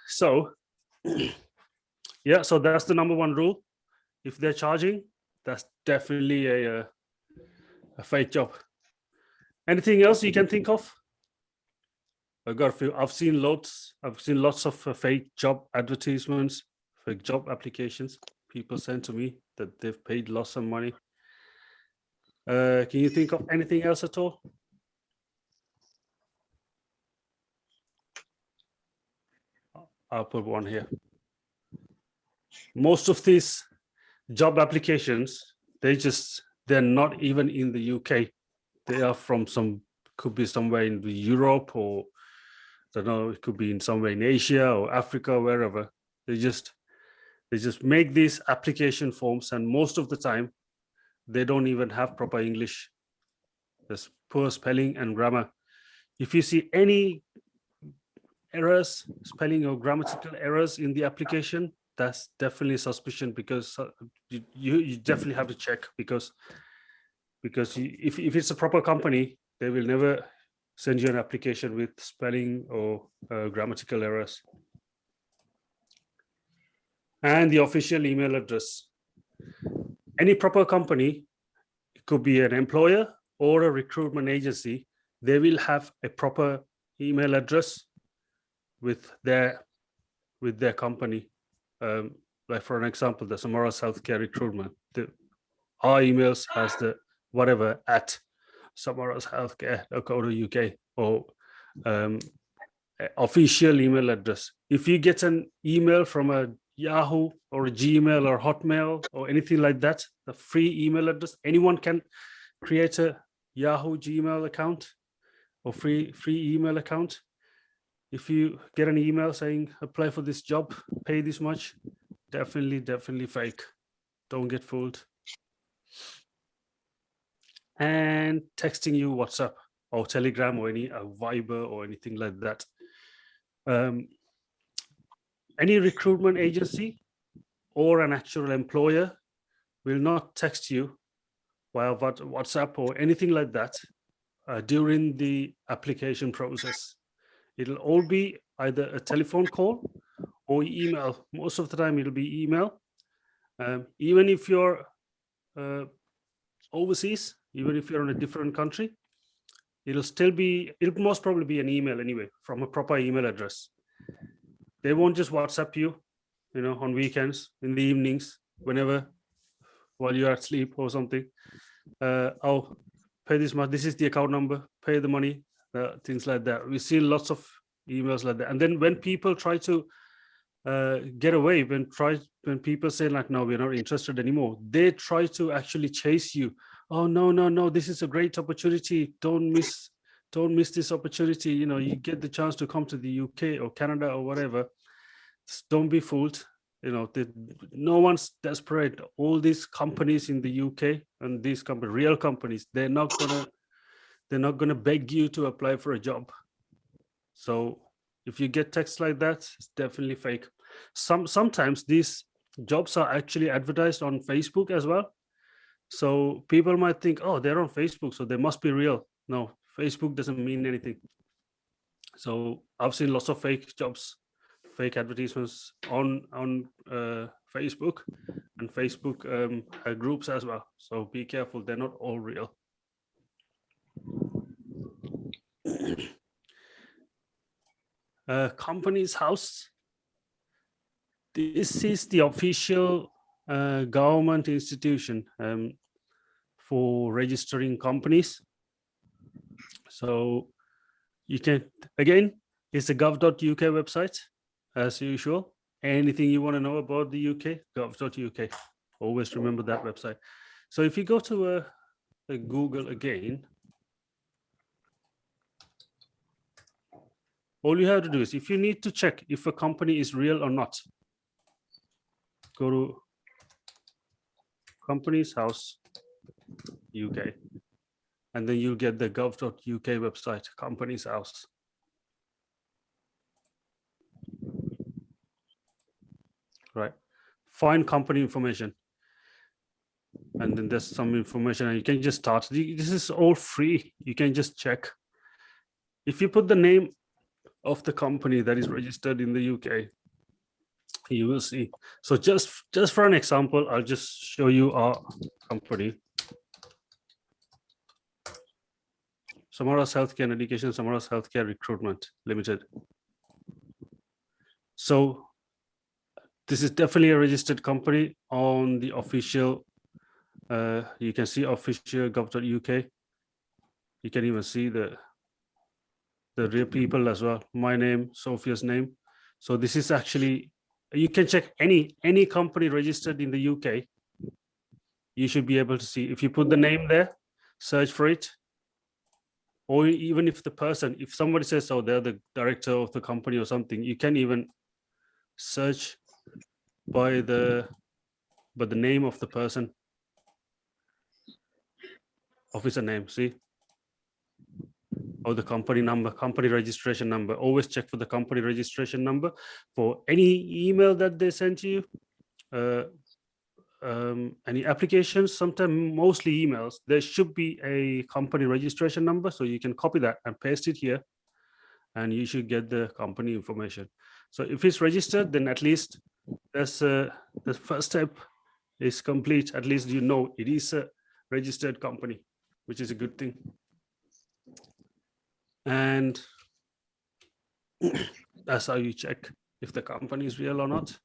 So yeah, so that's the number one rule. If they're charging, that's definitely a fake job. Anything else you can think of? I've got a few. I've seen lots of fake job advertisements, fake job applications. People send to me that they've paid lots of money. Can you think of anything else at all? I'll put one here. Most of these job applications, they're not even in the UK. They are from could be somewhere in Europe, or I don't know, it could be in somewhere in Asia or Africa, or wherever. They just make these application forms, and most of the time they don't even have proper English. There's poor spelling and grammar. If you see any errors, spelling or grammatical errors in the application, that's definitely suspicion, because you definitely have to check, because if it's a proper company, they will never send you an application with spelling or grammatical errors. And the official email address. Any proper company, it could be an employer or a recruitment agency, they will have a proper email address with their company. Like for an example, the Samaras Healthcare Recruitment, our emails has the whatever at samarashealthcare.co.uk, or official email address. If you get an email from a Yahoo or a Gmail or Hotmail or anything like that, the free email address, anyone can create a Yahoo Gmail account or free email account. If you get an email saying apply for this job, pay this much, definitely fake. Don't get fooled. And texting you WhatsApp or Telegram or any Viber or anything like that. Any recruitment agency or an actual employer will not text you via WhatsApp or anything like that during the application process. It'll all be either a telephone call or email. Most of the time it'll be email. Even if you're overseas, even if you're in a different country, it'll most probably be an email anyway, from a proper email address. They won't just WhatsApp you, on weekends, in the evenings, whenever, while you're asleep or something. Oh, pay this much, this is the account number, pay the money, things like that. We see lots of emails like that. And then when people try to get away, when people say like, no, we're not interested anymore, they try to actually chase you. Oh, no, this is a great opportunity. Don't miss this opportunity. You get the chance to come to the UK or Canada or whatever. Just don't be fooled. No one's desperate. All these companies in the UK and these real companies, they're not gonna beg you to apply for a job. So if you get texts like that, it's definitely fake. Sometimes these jobs are actually advertised on Facebook as well. So people might think, oh, they're on Facebook, so they must be real. No, Facebook doesn't mean anything. So I've seen lots of fake jobs, fake advertisements on Facebook and Facebook groups as well. So be careful, they're not all real. Companies House. This is the official government institution for registering companies. So you can, again, it's the gov.uk website, as usual. Anything you want to know about the UK, gov.uk. Always remember that website. So if you go to Google again, all you have to do is, if you need to check if a company is real or not, go to Companies House UK, and then you'll get the gov.uk website, Companies House. Right, find company information. And then there's some information and you can just start. This is all free. You can just check. If you put the name of the company that is registered in the UK, you will see. So just for an example, I'll just show you our company. Samaras Healthcare and Education, Samaras Healthcare Recruitment Limited. So this is definitely a registered company on the official, you can see official gov.uk. You can even see the real people as well. My name, Sophia's name. So this is actually, you can check any company registered in the UK. You should be able to see, if you put the name there, search for it. Or even if the person, if somebody says, oh, they're the director of the company or something, you can even search by the name of the person, officer name, see? Or the company number, company registration number. Always check for the company registration number for any email that they send to you. Any applications, sometimes mostly emails, there should be a company registration number, so you can copy that and paste it here, and you should get the company information. So if it's registered, then at least that's the first step is complete. At least you know it is a registered company, which is a good thing. And that's how you check if the company is real or not.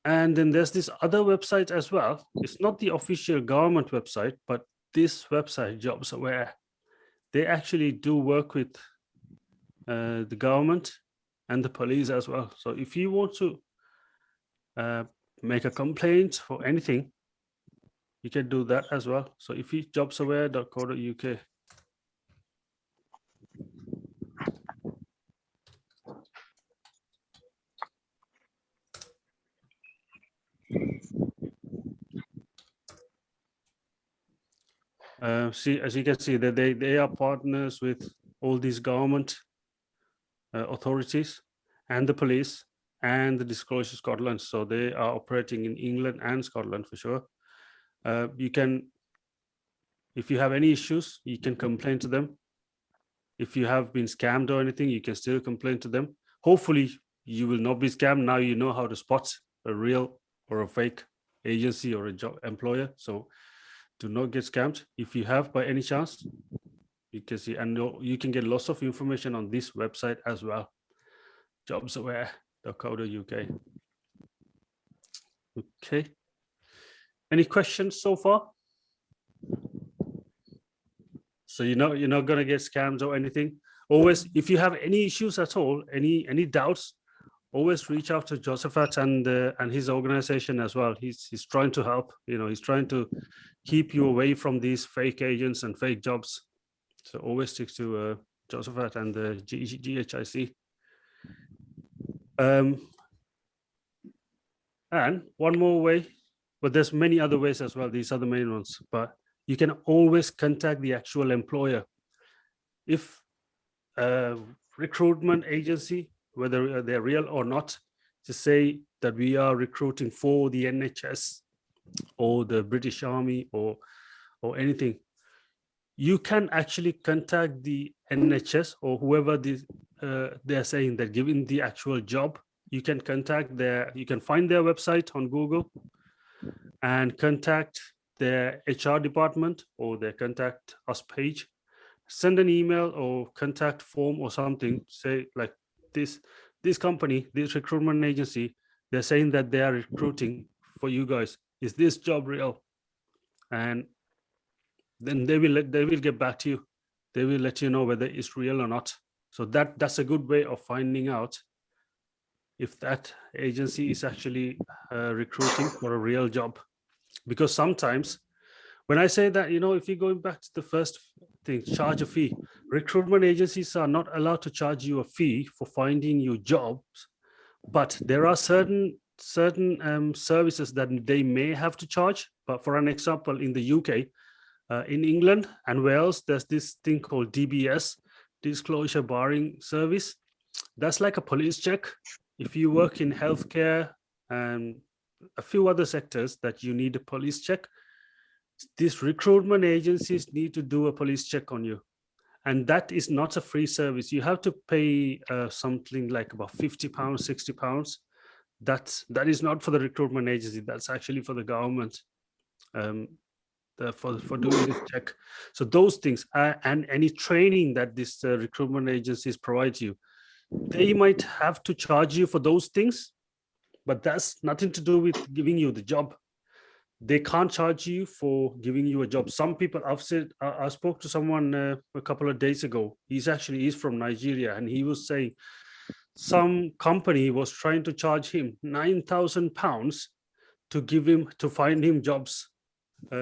And then there's this other website as well. It's not the official government website, but this website, Jobs Aware, they actually do work with the government and the police as well. So if you want to make a complaint for anything, you can do that as well. So if you jobsaware.co.uk. See, as you can see, that they are partners with all these government authorities and the police and the Disclosure Scotland. So they are operating in England and Scotland for sure. You can, if you have any issues, you can complain to them. If you have been scammed or anything, you can still complain to them. Hopefully you will not be scammed. Now you know how to spot a real or a fake agency or a job employer. So do not get scammed. If you have by any chance, you can see, and you can get lots of information on this website as well, jobsaware.co.uk. Okay. Any questions so far? So you're not going to get scammed or anything. Always, if you have any issues at all, any doubts, always reach out to Josephat and his organization as well. He's trying to help. He's trying to keep you away from these fake agents and fake jobs. So always stick to Josephat and the GHIC. And one more way, but there's many other ways as well. These are the main ones, but you can always contact the actual employer. If a recruitment agency, whether they're real or not, to say that we are recruiting for the NHS or the British Army or anything, you can actually contact the NHS or whoever they're saying they're giving the actual job. You can contact you can find their website on Google and contact their HR department or their contact us page send an email or contact form or something, say like this company, this recruitment agency, they're saying that they are recruiting for you guys. Is this job real? And then they will get back to you. They will let you know whether it's real or not. So that's a good way of finding out if that agency is actually recruiting for a real job. Because sometimes when I say that, if you're going back to the first thing, charge a fee, recruitment agencies are not allowed to charge you a fee for finding you jobs, but there are certain services that they may have to charge. But for an example, in the UK, in England and Wales, there's this thing called DBS, Disclosure Barring Service. That's like a police check. If you work in healthcare and a few other sectors that you need a police check, these recruitment agencies need to do a police check on you. And that is not a free service. You have to pay something like about £50, £60. That is not for the recruitment agency. That's actually for the government for doing this check. So those things and any training that this recruitment agencies provide you, they might have to charge you for those things, but that's nothing to do with giving you the job. They can't charge you for giving you a job. Some people, I spoke to someone a couple of days ago. He's from Nigeria, and he was saying some company was trying to charge him £9,000 to find him jobs,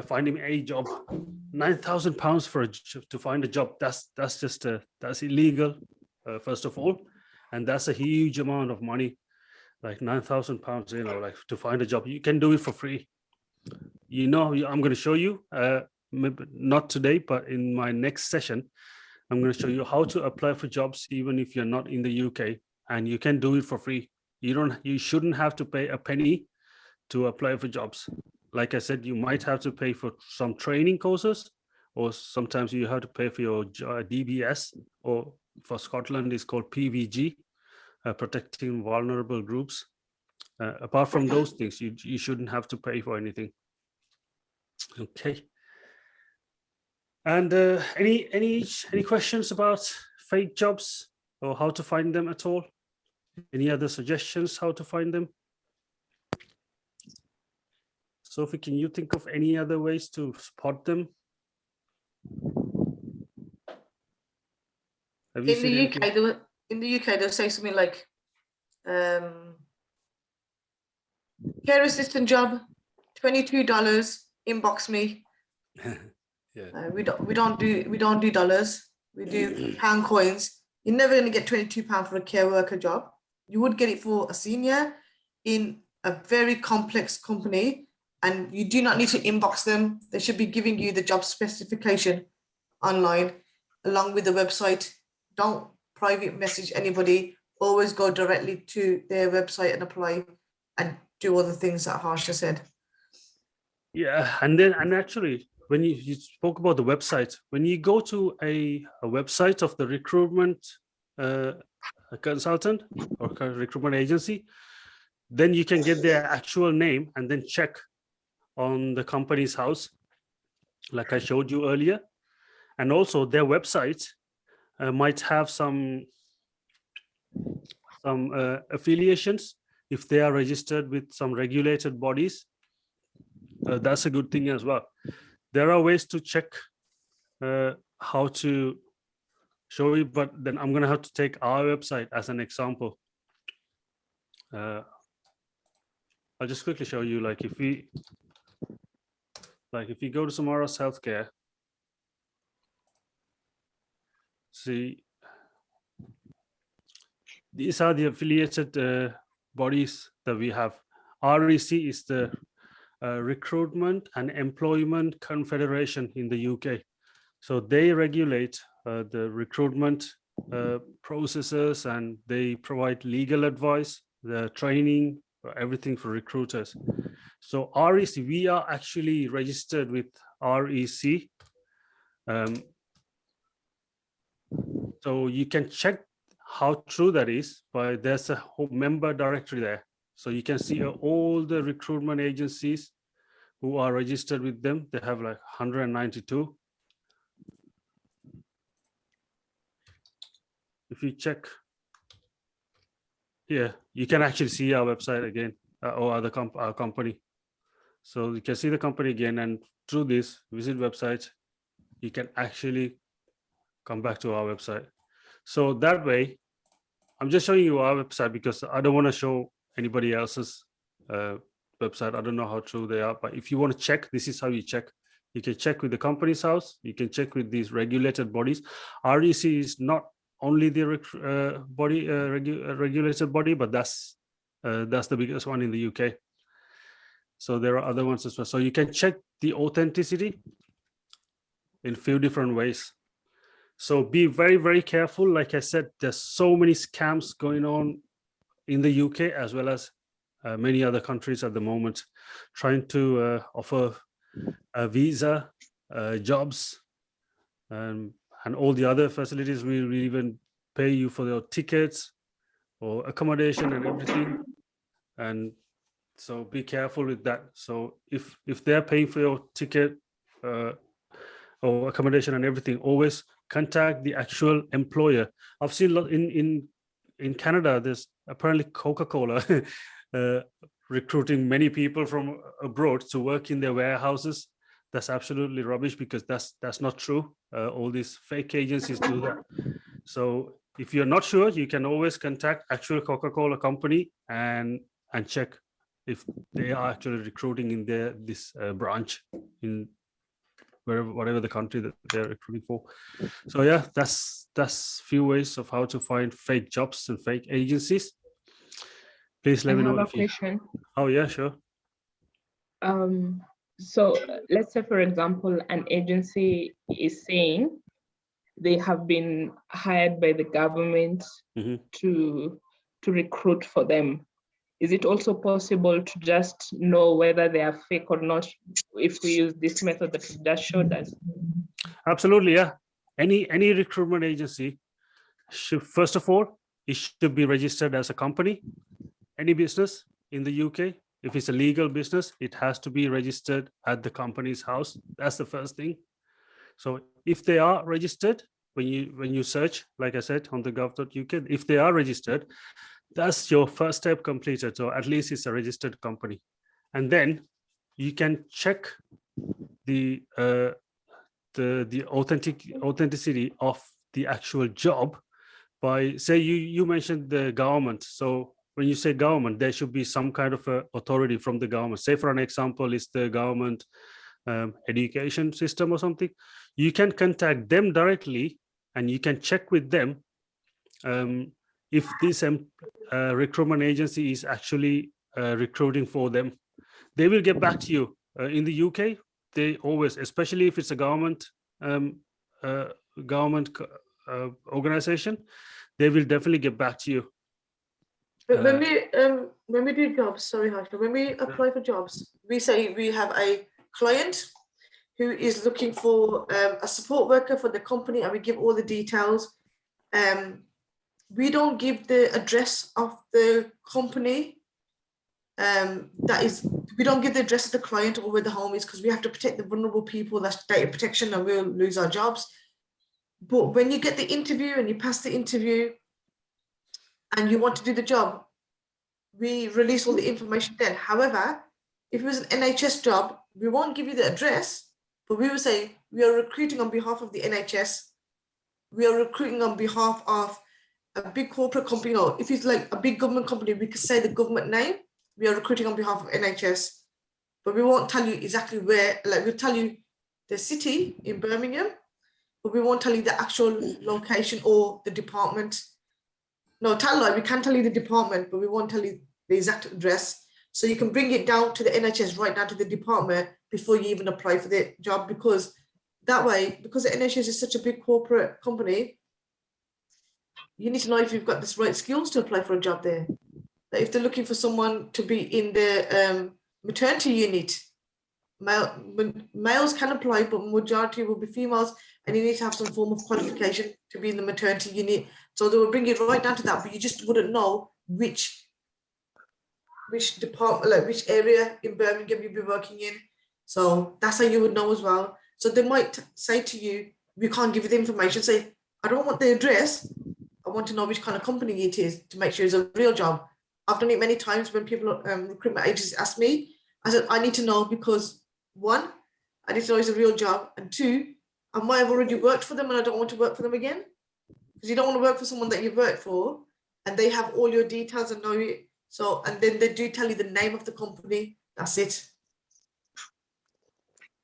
find him a job. £9,000 to find a job. That's illegal, first of all, and that's a huge amount of money. Like £9,000, like to find a job. You can do it for free. I'm going to show you, maybe not today, but in my next session, I'm going to show you how to apply for jobs, even if you're not in the UK, and you can do it for free. You shouldn't have to pay a penny to apply for jobs. Like I said, you might have to pay for some training courses, or sometimes you have to pay for your DBS, or for Scotland, it's called PVG, Protecting Vulnerable Groups. Apart from those things, you shouldn't have to pay for anything. Okay. And any questions about fake jobs or how to find them at all? Any other suggestions how to find them? Sophie, can you think of any other ways to spot them? Have you seen anything? In the UK, they'll say something like, care assistant job, $22, inbox me. Yeah. We don't do dollars. We do pound coins. You're never going to get £22 for a care worker job. You would get it for a senior in a very complex company, and you do not need to inbox them. They should be giving you the job specification online along with the website. Don't private message anybody. Always go directly to their website and apply and do all the things that Harsha said. Yeah, and actually, when you spoke about the website, when you go to a website of the recruitment consultant or recruitment agency, then you can get their actual name and then check on the company's house, like I showed you earlier. And also their website might have some affiliations if they are registered with some regulated bodies. That's a good thing as well. There are ways to check how to show you, but then I'm going to have to take our website as an example. I'll just quickly show you, like if you go to Samara's Healthcare, see, these are the affiliated bodies that we have. REC is the Recruitment and Employment Confederation in the UK. So they regulate the recruitment processes, and they provide legal advice, the training, everything for recruiters. So REC, we are actually registered with REC. So you can check how true that is, but there's a whole member directory there. So you can see all the recruitment agencies who are registered with them. They have like 192. if you check here, you can actually see our website again, or our company. So you can see the company again, and through this visit website, you can actually come back to our website. So that way, I'm just showing you our website because I don't want to show anybody else's website. I don't know how true they are, but if you want to check, this is how you check. You can check with the company's house. You can check with these regulated bodies. REC is not only the regulated body, but that's the biggest one in the UK. So there are other ones as well. So you can check the authenticity in a few different ways. So be very, very careful. Like I said, there's so many scams going on in the UK as well as many other countries at the moment, trying to offer a visa, jobs, and all the other facilities. We even pay you for your tickets or accommodation and everything. And so be careful with that. So if they're paying for your ticket or accommodation and everything, always contact the actual employer. I've seen in Canada, there's apparently Coca-Cola recruiting many people from abroad to work in their warehouses. That's absolutely rubbish because that's not true. All these fake agencies do that. So if you're not sure, you can always contact actual Coca-Cola company and check if they are actually recruiting in this branch in whatever the country that they're recruiting for. So yeah, that's few ways of how to find fake jobs and fake agencies. Please let me know if you. Question. Oh yeah, sure. So let's say, for example, an agency is saying they have been hired by the government to recruit for them. Is it also possible to just know whether they are fake or not if we use this method that we just showed us? Absolutely, yeah. Any recruitment agency should, first of all, it should be registered as a company. Any business in the UK, if it's a legal business, it has to be registered at the company's house. That's the first thing. So if they are registered, when you search, like I said, on the gov.uk, if they are registered, that's your first step completed. So at least it's a registered company. And then you can check the authenticity of the actual job by, say, you mentioned the government. So when you say government, there should be some kind of a authority from the government. Say, for an example, it's the government education system or something. You can contact them directly and you can check with them if this recruitment agency is actually recruiting for them. They will get back to you. In the UK, they always, especially if it's a government organization, they will definitely get back to you. But when we do jobs, sorry, Harsha, when we apply for jobs, we say we have a client who is looking for a support worker for the company, and we give all the details. We don't give the address of the company. We don't give the address of the client or where the home is, because we have to protect the vulnerable people. That's data protection, and we'll lose our jobs. But when you get the interview and you pass the interview and you want to do the job, we release all the information then. However, if it was an NHS job, we won't give you the address, but we will say we are recruiting on behalf of the NHS. We are recruiting on behalf of a big corporate company, or if it's like a big government company, we could say the government name. We are recruiting on behalf of NHS, but we won't tell you exactly where. Like, we'll tell you the city in Birmingham, but we won't tell you the actual location or the department. No, we can tell you the department, but we won't tell you the exact address. So you can bring it down to the NHS, right down to the department before you even apply for the job, because that way, because the NHS is such a big corporate company, you need to know if you've got the right skills to apply for a job there. Like, if they're looking for someone to be in the maternity unit, males can apply, but majority will be females, and you need to have some form of qualification to be in the maternity unit. So they will bring it right down to that, but you just wouldn't know which department, like which area in Birmingham you'll be working in. So that's how you would know as well. So they might say to you, we can't give you the information. Say, I don't want the address, I want to know which kind of company it is to make sure it's a real job. I've done it many times when people, recruitment agencies ask me. I said, I need to know because one, I need to know it's a real job, and two, I might have already worked for them and I don't want to work for them again. Because you don't want to work for someone that you've worked for and they have all your details and know it. So, and then they do tell you the name of the company. That's it.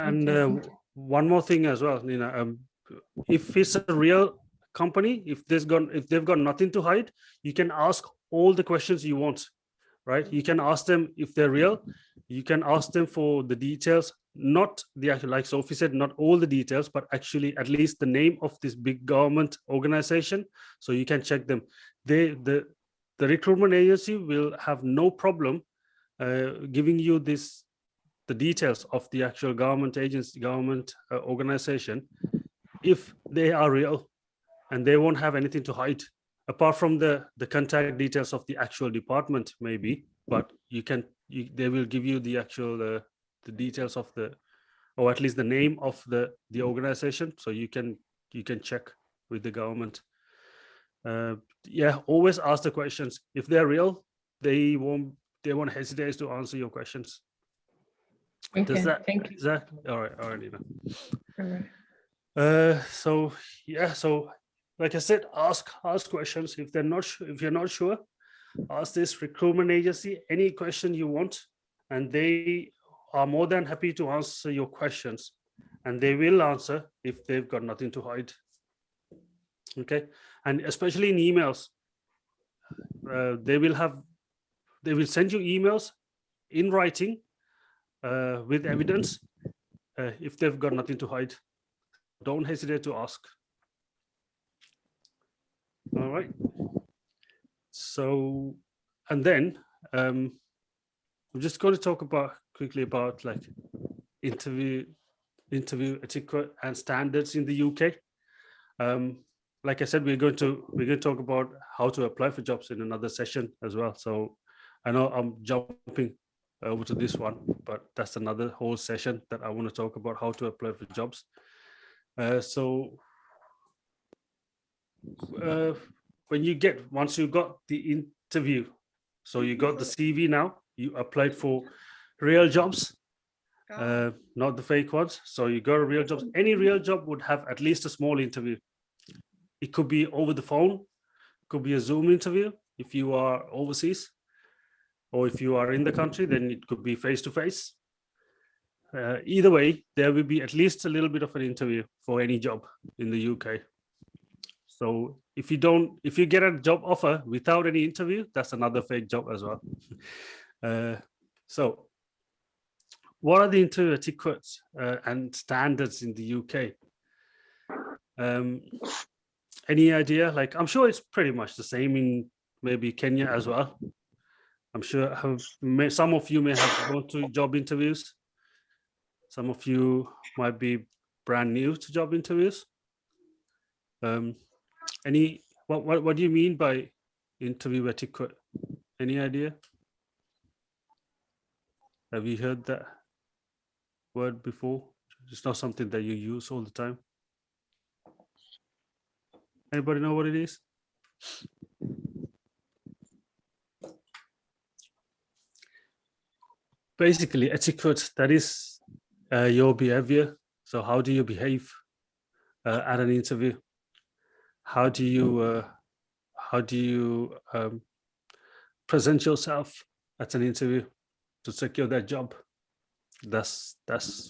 And one more thing as well, Nina, if it's a real company, if they've got nothing to hide, you can ask all the questions you want, right? You can ask them if they're real. You can ask them for the details, not the actual, like Sophie said, not all the details, but actually at least the name of this big government organization, so you can check them. The recruitment agency will have no problem giving you the details of the actual government agency, government organization, if they are real and they won't have anything to hide, apart from the contact details of the actual department, maybe, but they will give you the actual the details of or at least the name of the organization, so you can check with the government. Yeah, always ask the questions. If they're real, they won't hesitate to answer your questions. Okay, thank you. Is that all right? All right, Nina. All right. So yeah, so like I said, ask questions. If you're not sure, ask this recruitment agency any question you want, and they are more than happy to answer your questions, and they will answer if they've got nothing to hide. Okay, and especially in emails, they will send you emails in writing with evidence if they've got nothing to hide. Don't hesitate to ask. All right. So, and then I'm just going to talk quickly about like interview etiquette and standards in the UK. Like I said, we're going to talk about how to apply for jobs in another session as well. So I know I'm jumping over to this one, but that's another whole session that I want to talk about how to apply for jobs. Once you got the interview, so you got the CV now, you applied for real jobs, not the fake ones. So you got a real job. Any real job would have at least a small interview. It could be over the phone, could be a Zoom interview if you are overseas, or if you are in the country, then it could be face-to-face. Either way, there will be at least a little bit of an interview for any job in the UK. So if you get a job offer without any interview, that's another fake job as well. So what are the interview etiquettes and standards in the UK? Any idea? Like, I'm sure it's pretty much the same in maybe Kenya as well. I'm sure some of you may have gone to job interviews. Some of you might be brand new to job interviews. What do you mean by interview etiquette? Any idea? Have you heard that word before? It's not something that you use all the time. Anybody know what it is? Basically, etiquette, that is your behavior. So how do you behave at an interview? How do you present yourself at an interview to secure that job? That's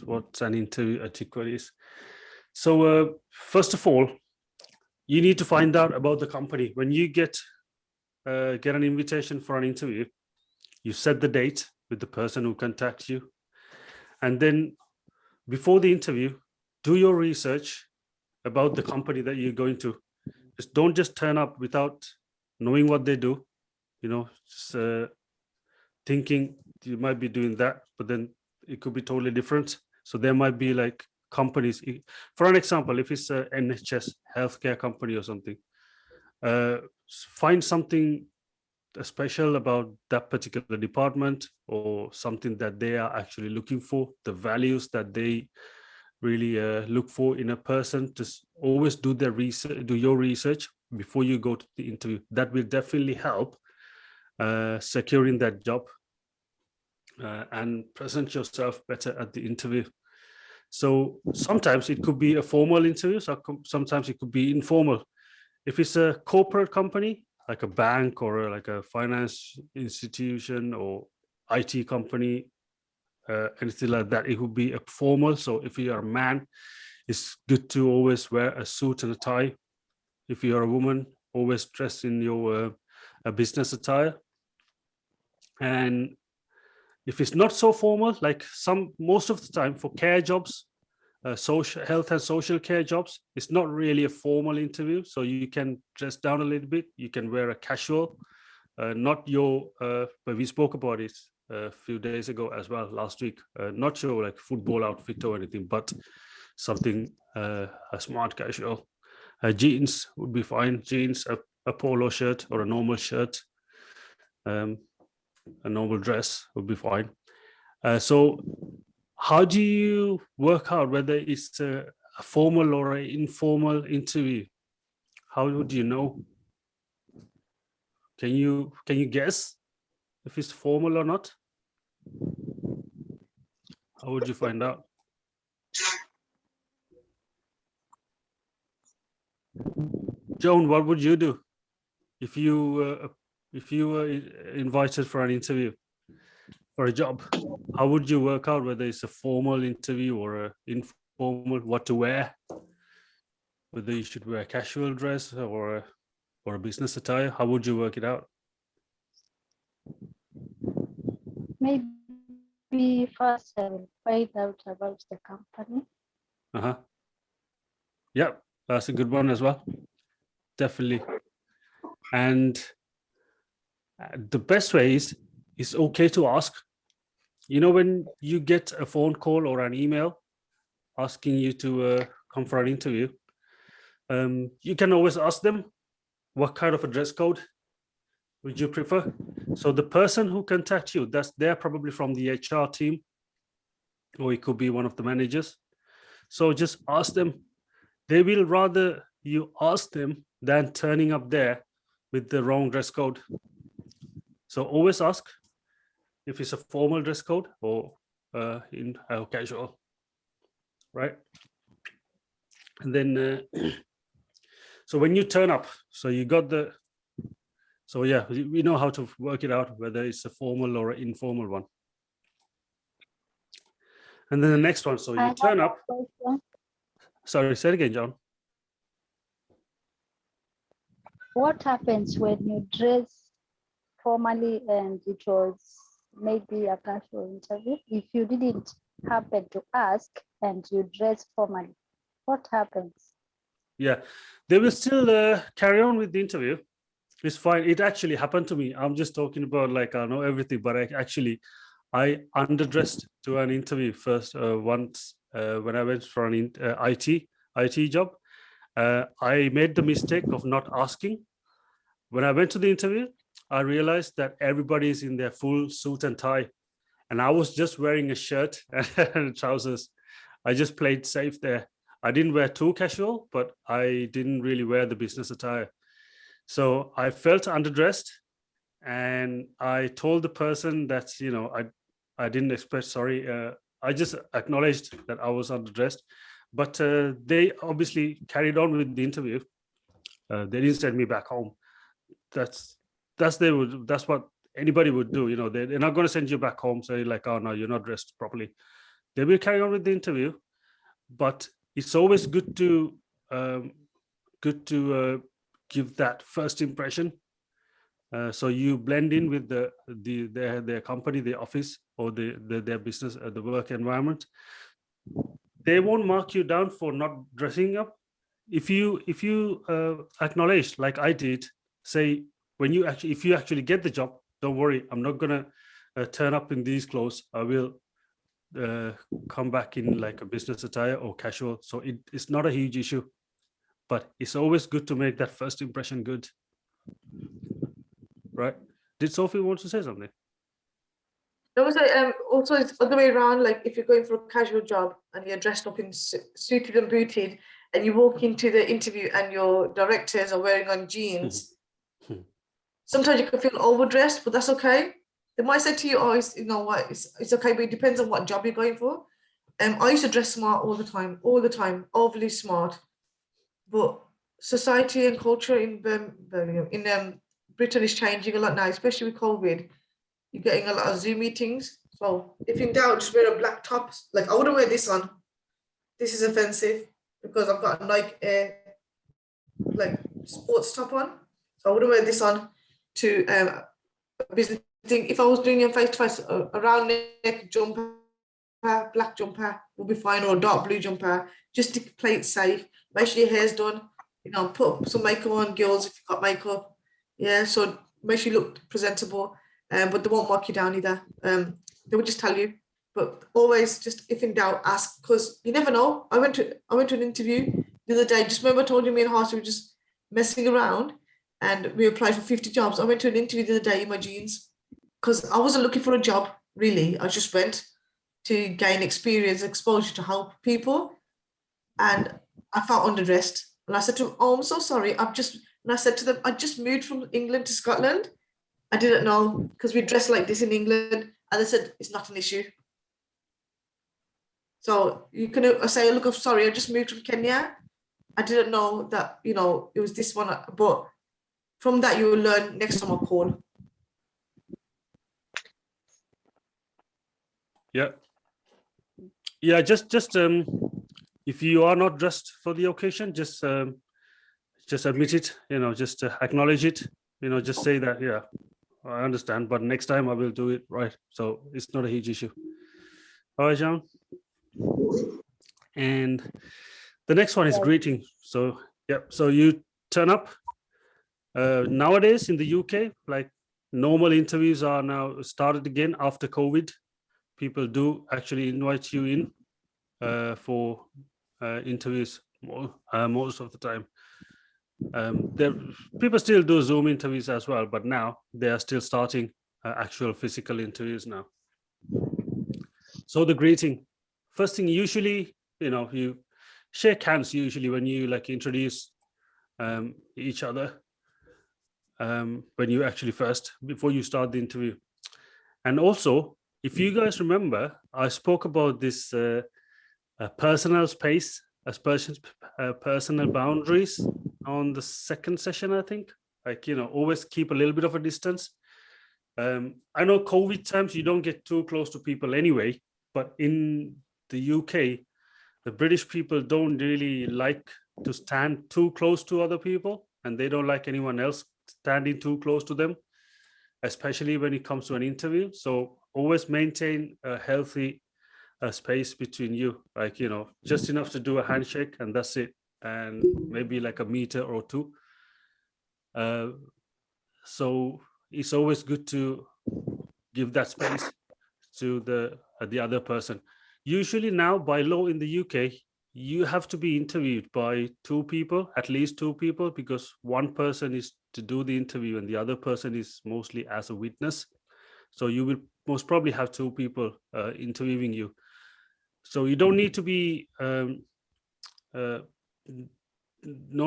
what an interview etiquette is. So first of all, you need to find out about the company. When you get an invitation for an interview, you set the date with the person who contacts you, and then before the interview, do your research about the company that you're going to. Don't just turn up without knowing what they do, just thinking you might be doing that, but then it could be totally different. So there might be like companies, for an example, if it's a NHS healthcare company or something, find something special about that particular department, or something that they are actually looking for, the values that they really look for in a person. Just always do your research before you go to the interview. That will definitely help securing that job and present yourself better at the interview. So sometimes it could be a formal interview, so sometimes it could be informal. If it's a corporate company, like a bank or like a finance institution or IT company, anything like that, it would be a formal. So if you're a man, it's good to always wear a suit and a tie. If you're a woman, always dress in your business attire. And if it's not so formal, like most of the time for care jobs, social health and social care jobs, it's not really a formal interview. So you can dress down a little bit. You can wear a casual, not your, but we spoke about it a few days ago as well, last week, not your like football outfit or anything, but something, a smart casual. Jeans would be fine. Jeans, a polo shirt or a normal shirt, a normal dress would be fine. So how do you work out whether it's a formal or an informal interview? How would you know? Can you guess if it's formal or not? How would you find out? Joan, what would you do if you were invited for an interview for a job? How would you work out whether it's a formal interview or an informal? What to wear? Whether you should wear a casual dress or a business attire? How would you work it out? Maybe first I will find out about the company. Yeah, that's a good one as well. Definitely. And the best way is it's okay to ask. You know, when you get a phone call or an email asking you to come for an interview, you can always ask them, what kind of a dress code would you prefer? So the person who contacts you, they're probably from the HR team, or it could be one of the managers. So just ask them. They will rather you ask them than turning up there with the wrong dress code. So always ask if it's a formal dress code or in casual, right? And then, so when you turn up, so you got the, so yeah, we know how to work it out, whether it's a formal or an informal one. And then the next one, so you turn up. Sorry, say it again, John. What happens when you dress formally and it was maybe a casual interview? If you didn't happen to ask and you dress formally, what happens? Yeah, they will still carry on with the interview. It's fine. It actually happened to me. I'm just talking about like I know everything, but I underdressed to an interview first once when I went for an IT job. I made the mistake of not asking. When I went to the interview, I realized that everybody is in their full suit and tie, and I was just wearing a shirt and trousers. I just played safe there. I didn't wear too casual, but I didn't really wear the business attire. So I felt underdressed, and I told the person that, you know, I didn't expect, sorry. I just acknowledged that I was underdressed, but they obviously carried on with the interview. They didn't send me back home. That's what anybody would do. You know, they're not going to send you back home, say like, oh no, you're not dressed properly. They will carry on with the interview, but it's always good to give that first impression. So you blend in with their company, their office, or their business, the work environment. They won't mark you down for not dressing up. If you acknowledge, like I did, say if you actually get the job, don't worry, I'm not gonna turn up in these clothes. I will come back in like a business attire or casual. So it's not a huge issue, but it's always good to make that first impression good. Right? Did Sophie want to say something? No, also it's the other way around. Like if you're going for a casual job and you're dressed up in suited and booted, and you walk into the interview and your directors are wearing on jeans, sometimes you can feel overdressed, but that's okay. They might say to you, oh, you know what, it's okay, but it depends on what job you're going for. I used to dress smart all the time, overly smart. But society and culture in Britain is changing a lot now, especially with COVID. You're getting a lot of Zoom meetings. So if in doubt, just wear a black top. Like I wouldn't wear this on. This is offensive because I've got Nike Air, like sports top on. So I wouldn't wear this on to a business thing. If I was doing a face-to-face, a round neck jumper, black jumper will be fine, or a dark blue jumper, just to play it safe. Make sure your hair's done, you know, put some makeup on, girls, if you've got makeup. Yeah, so make sure you look presentable, but they won't mark you down either. They will just tell you, but always just, if in doubt, ask, because you never know. I went to an interview the other day. Just remember I told you me and Harsha were just messing around and we applied for 50 jobs. I went to an interview the other day in my jeans because I wasn't looking for a job, really. I just went to gain experience, exposure, to help people. And I felt underdressed. And I said to them, oh, I'm so sorry. And I said to them, I just moved from England to Scotland. I didn't know, because we dress like this in England. And they said, it's not an issue. So you can say, look, I'm sorry, I just moved from Kenya. I didn't know that, you know, it was this one. But from that, you will learn next time I call. Yeah. Yeah, just if you are not dressed for the occasion, just admit it, you know, just acknowledge it, you know, just say that, yeah, I understand, but next time I will do it right. So it's not a huge issue. All right, John. And the next one is greeting. So, yeah, so you turn up. Nowadays in the UK, like normal interviews are now started again after COVID. People do actually invite you in for interviews most of the time. People still do Zoom interviews as well, but now they are still starting actual physical interviews now. So the greeting, first thing, usually, you know, you shake hands usually when you like introduce each other, when you actually first, before you start the interview. And also, if you guys remember, I spoke about this personal space, personal boundaries on the second session, I think. Like, you know, always keep a little bit of a distance. I know COVID times, you don't get too close to people anyway, but in the UK, the British people don't really like to stand too close to other people, and they don't like anyone else standing too close to them, especially when it comes to an interview. So always maintain a healthy space between you, like, you know, just enough to do a handshake and that's it, and maybe like a meter or two. So it's always good to give that space to the other person. Usually now by law in the UK, you have to be interviewed by two people, at least two people, because one person is to do the interview and the other person is mostly as a witness. So you will most probably have two people interviewing you. So you don't need to be, no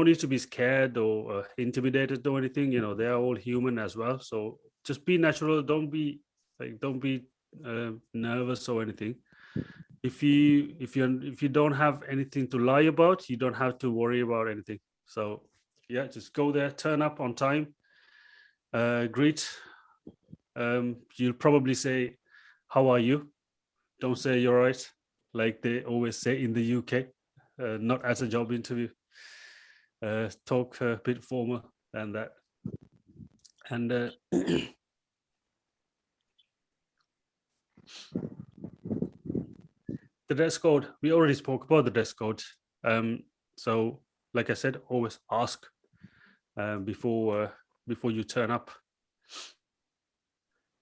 need to be scared or intimidated or anything. You know, they are all human as well. So just be natural. Don't be nervous or anything. If you don't have anything to lie about, you don't have to worry about anything. So yeah, just go there, turn up on time, greet. You'll probably say, how are you? Don't say you're right, like they always say in the UK, not as a job interview. Talk a bit formal than that. And the dress code, we already spoke about the dress code. So like I said, always ask before you turn up.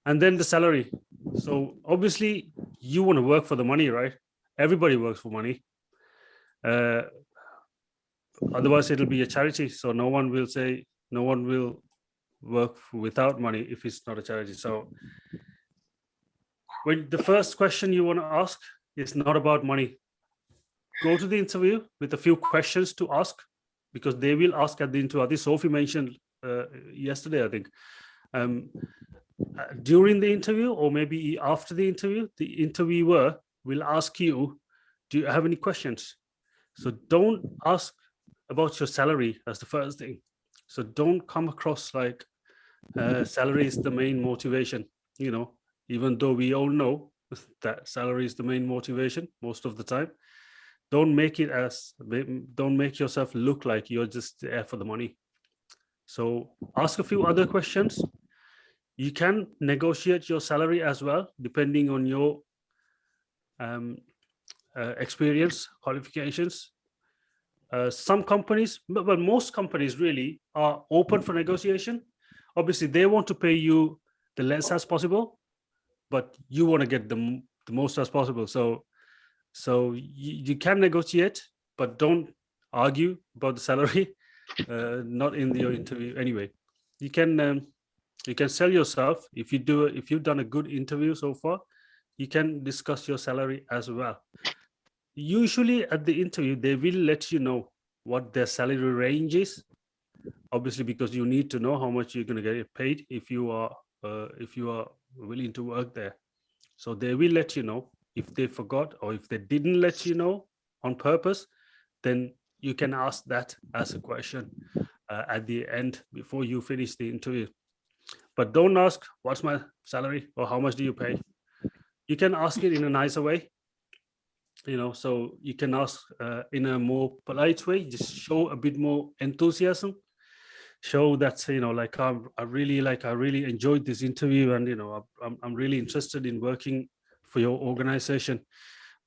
And then the salary. So obviously you want to work for the money, right? Everybody works for money. Otherwise it'll be a charity. So no one will work without money if it's not a charity. So when the first question you want to ask is not about money. go to the interview with a few questions to ask, because they will ask at the interview. I think Sophie mentioned yesterday, I think, during the interview or maybe after the interviewer will ask you, do you have any questions? So don't ask about your salary as the first thing. So don't come across like salary is the main motivation, you know, even though we all know that salary is the main motivation most of the time. Don't make yourself look like you're just there for the money. So ask a few other questions. You can negotiate your salary as well, depending on your experience, qualifications. Some companies, but most companies really are open for negotiation. Obviously, they want to pay you the less as possible, but you want to get the most as possible. So you can negotiate, but don't argue about the salary. Not in your interview anyway. You can sell yourself if you've done a good interview so far. You can discuss your salary as well. Usually at the interview, they will let you know what their salary range is. Obviously, because you need to know how much you're going to get paid if you are willing to work there. So they will let you know. If they forgot or if they didn't let you know on purpose, then you can ask that as a question at the end before you finish the interview. But don't ask, what's my salary or how much do you pay? You can ask it in a nicer way, you know, so you can ask in a more polite way, just show a bit more enthusiasm, show that, you know, like I really enjoyed this interview, and, you know, I'm really interested in working for your organization,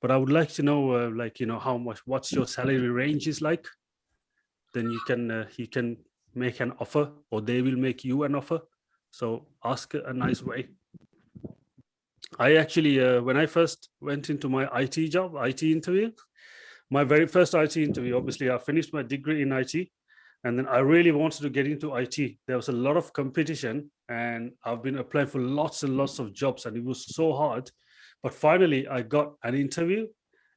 but I would like to know, like, you know, what's your salary range is like. Then you can make an offer, or they will make you an offer. So ask a nice way. I actually, when I first went into my IT interview, my very first IT interview, obviously I finished my degree in IT, and then I really wanted to get into IT. There was a lot of competition, and I've been applying for lots and lots of jobs, and it was so hard. But finally, I got an interview.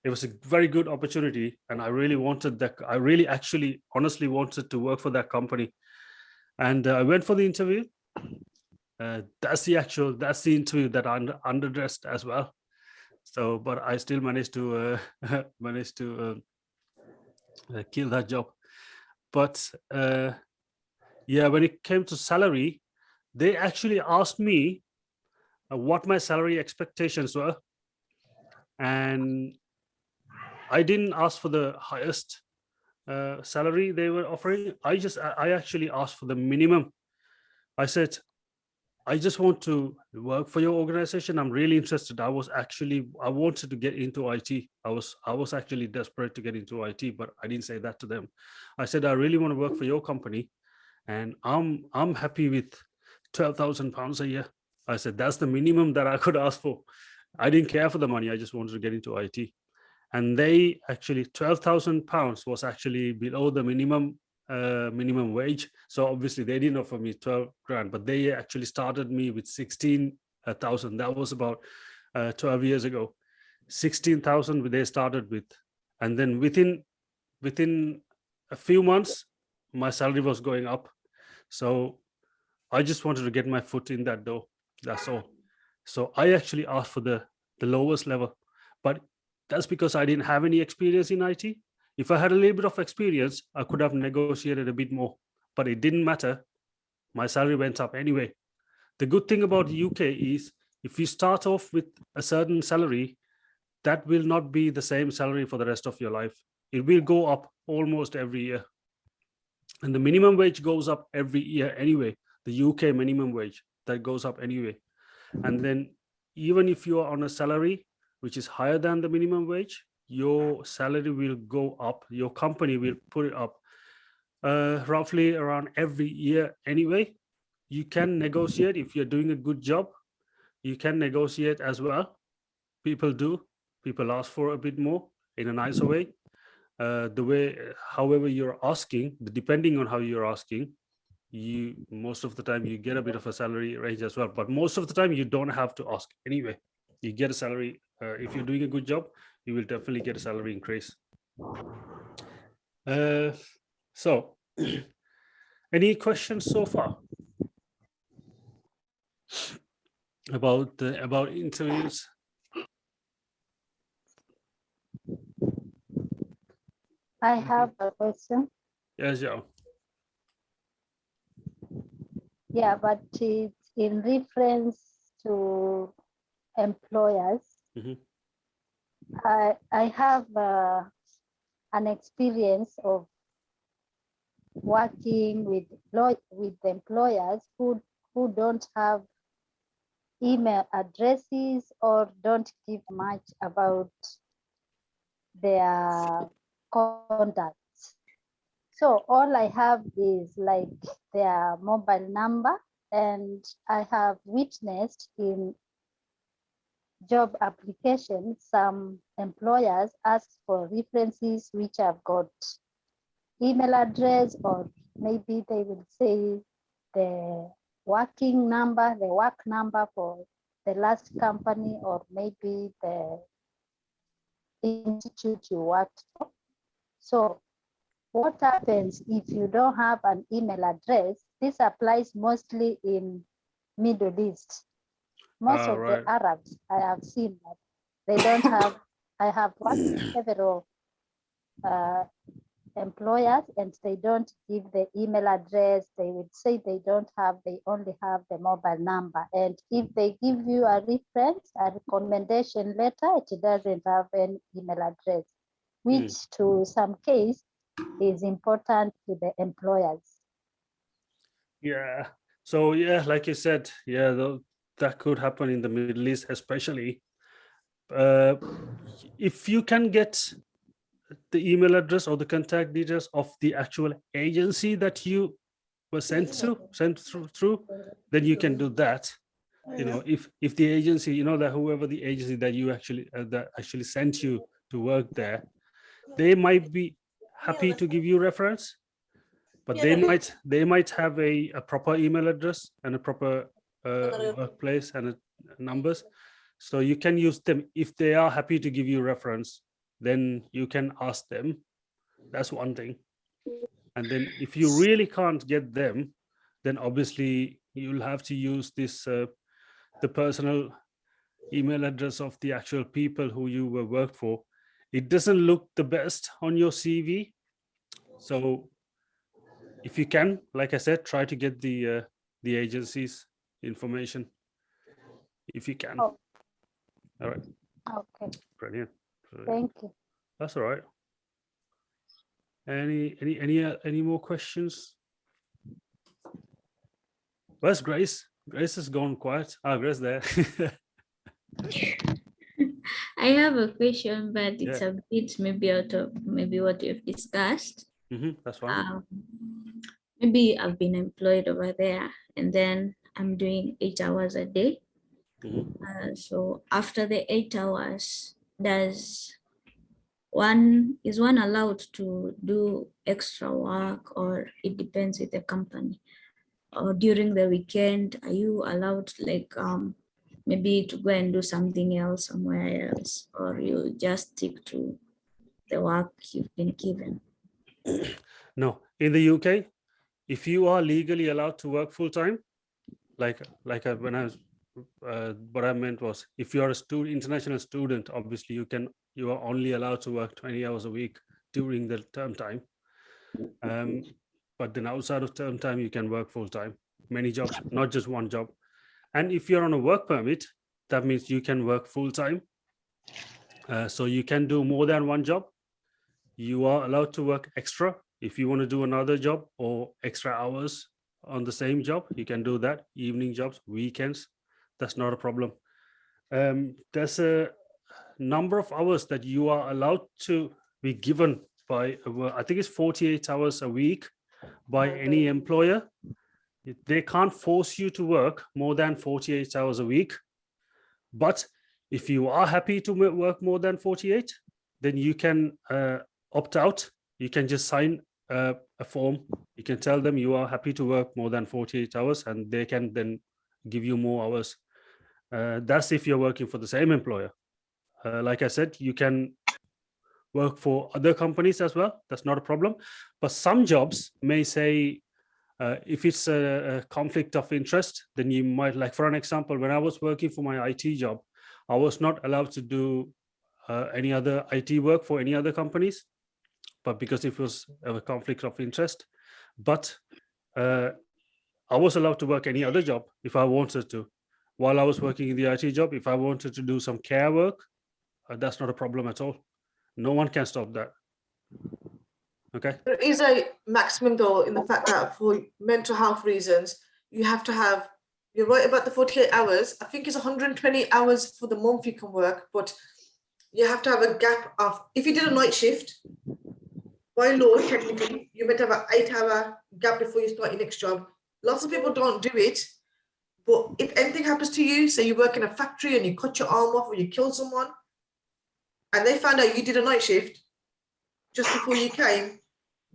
It was a very good opportunity, and I really wanted that. I really actually honestly wanted to work for that company. And I went for the interview. That's the interview that I underdressed as well. So, but I still managed to kill that job. But yeah, when it came to salary, they actually asked me what my salary expectations were, and I didn't ask for the highest salary they were offering. I actually asked for the minimum. I said, I just want to work for your organization. I'm really interested. I wanted to get into IT. I was actually desperate to get into IT, but I didn't say that to them. I said, I really want to work for your company, and I'm happy with £12,000 a year. I said, that's the minimum that I could ask for. I didn't care for the money. I just wanted to get into IT. And they actually, £12,000 was actually below the minimum wage. So obviously they didn't offer me 12 grand, but they actually started me with 16,000. That was about 12 years ago. 16,000 they started with. And then within a few months, my salary was going up. So I just wanted to get my foot in that door. That's all. So I actually asked for the lowest level, but that's because I didn't have any experience in IT. If I had a little bit of experience, I could have negotiated a bit more, but it didn't matter. My salary went up anyway. The good thing about the UK is if you start off with a certain salary, that will not be the same salary for the rest of your life. It will go up almost every year. And the minimum wage goes up every year anyway. The UK minimum wage, that goes up anyway. And then even if you are on a salary which is higher than the minimum wage, your salary will go up. Your company will put it up roughly around every year anyway. You can negotiate if you're doing a good job. You can negotiate as well. People do. People ask for a bit more in a nicer way. However you're asking, depending on how you're asking, most of the time you get a bit of a salary range as well. But most of the time you don't have to ask anyway. You get a salary. If you're doing a good job, you will definitely get a salary increase. So, any questions so far about interviews? I have a question. Yes, yeah. Yeah, but it's in reference to employers. Mhm. I have an experience of working with employers who don't have email addresses or don't give much about their contacts. So all I have is like their mobile number, and I have witnessed in job applications, some employers ask for references which have got email address, or maybe they will say the working number, the work number for the last company, or maybe the institute you worked for. So what happens if you don't have an email address? This applies mostly in Middle East. Most of Right. the Arabs, I have seen that they don't have, I have worked several employers, and they don't give the email address. They would say they don't have, they only have the mobile number. And if they give you a reference, a recommendation letter, it doesn't have any email address, which to some case is important to the employers. Yeah. So yeah, like you said, yeah, that could happen in the Middle East, especially. If you can get the email address or the contact details of the actual agency that you were sent through, then you can do that. You know, if the agency, you know, that whoever the agency that you actually that actually sent you to work there, they might be happy to give you reference, but they might have a proper email address and a proper workplace and numbers. So you can use them. If they are happy to give you reference, then you can ask them. That's one thing. And then if you really can't get them, then obviously you'll have to use this the personal email address of the actual people who you were worked for. It doesn't look the best on your CV. So if you can, like I said, try to get the agency's information if you can. Oh. All right. Okay. Brilliant. Thank you. That's all right. Any more questions? Where's Grace? Grace has gone quiet. Ah, Grace there. I have a question, but it's a bit maybe out of maybe what you've discussed. That's fine. Maybe I've been employed over there, and then I'm doing 8 hours a day. So after the 8 hours, is one allowed to do extra work, or it depends with the company? Or during the weekend, are you allowed, like maybe to go and do something else somewhere else, or you just stick to the work you've been given? No, in the UK, if you are legally allowed to work full time, when I was, what I meant was, if you are a international student, obviously you are only allowed to work 20 hours a week during the term time. But then outside of term time, you can work full time, many jobs, not just one job. And if you're on a work permit, that means you can work full time. So you can do more than one job. You are allowed to work extra. If you want to do another job or extra hours on the same job, you can do that. Evening jobs, weekends, that's not a problem. There's a number of hours that you are allowed to be given by, I think it's 48 hours a week by any employer. They can't force you to work more than 48 hours a week. But if you are happy to work more than 48, then you can opt out. You can just sign a form. You can tell them you are happy to work more than 48 hours, and they can then give you more hours. That's if you're working for the same employer. Like I said, you can work for other companies as well. That's not a problem. But some jobs may say, if it's a conflict of interest, then you might, like for an example, when I was working for my IT job, I was not allowed to do any other IT work for any other companies, but because it was a conflict of interest. But I was allowed to work any other job if I wanted to. While I was working in the IT job, if I wanted to do some care work, that's not a problem at all. No one can stop that. Okay. There is a maximum though in the fact that for mental health reasons, you have to have, you're right about the 48 hours. I think it's 120 hours for the month you can work, but you have to have a gap of, if you did a night shift, by law, technically, you meant to have an 8-hour gap before you start your next job. Lots of people don't do it, but if anything happens to you, say you work in a factory and you cut your arm off or you kill someone, and they found out you did a night shift just before you came,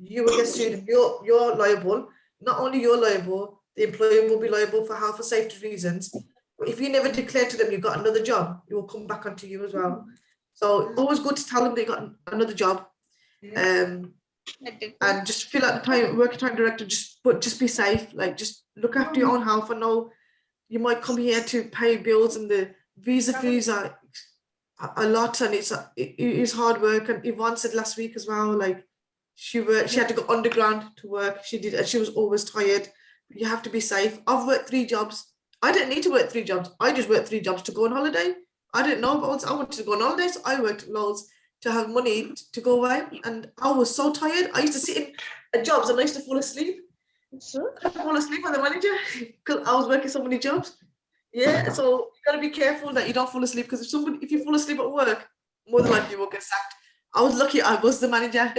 you will get sued. You're liable. Not only you're liable, the employer will be liable for health and safety reasons. But if you never declare to them you've got another job, it will come back onto you as well. So always good to tell them they got another job. And just fill out the time, working time director, just be safe. Like, just look after your own health. I know you might come here to pay bills and the visa fees are a lot, and it is hard work. And Yvonne said last week as well, like she had to go underground to work. She did, and she was always tired. You have to be safe. I've worked 3 jobs. I didn't need to work 3 jobs. I just worked 3 jobs to go on holiday. I didn't know about I wanted to go on holiday, so I worked loads to have money to go away. And I was so tired. I used to sit in jobs and I used to fall asleep. I fall asleep on the manager because I was working so many jobs. Yeah, so you gotta be careful that you don't fall asleep, because if you fall asleep at work, more than likely you will get sacked. I was lucky I was the manager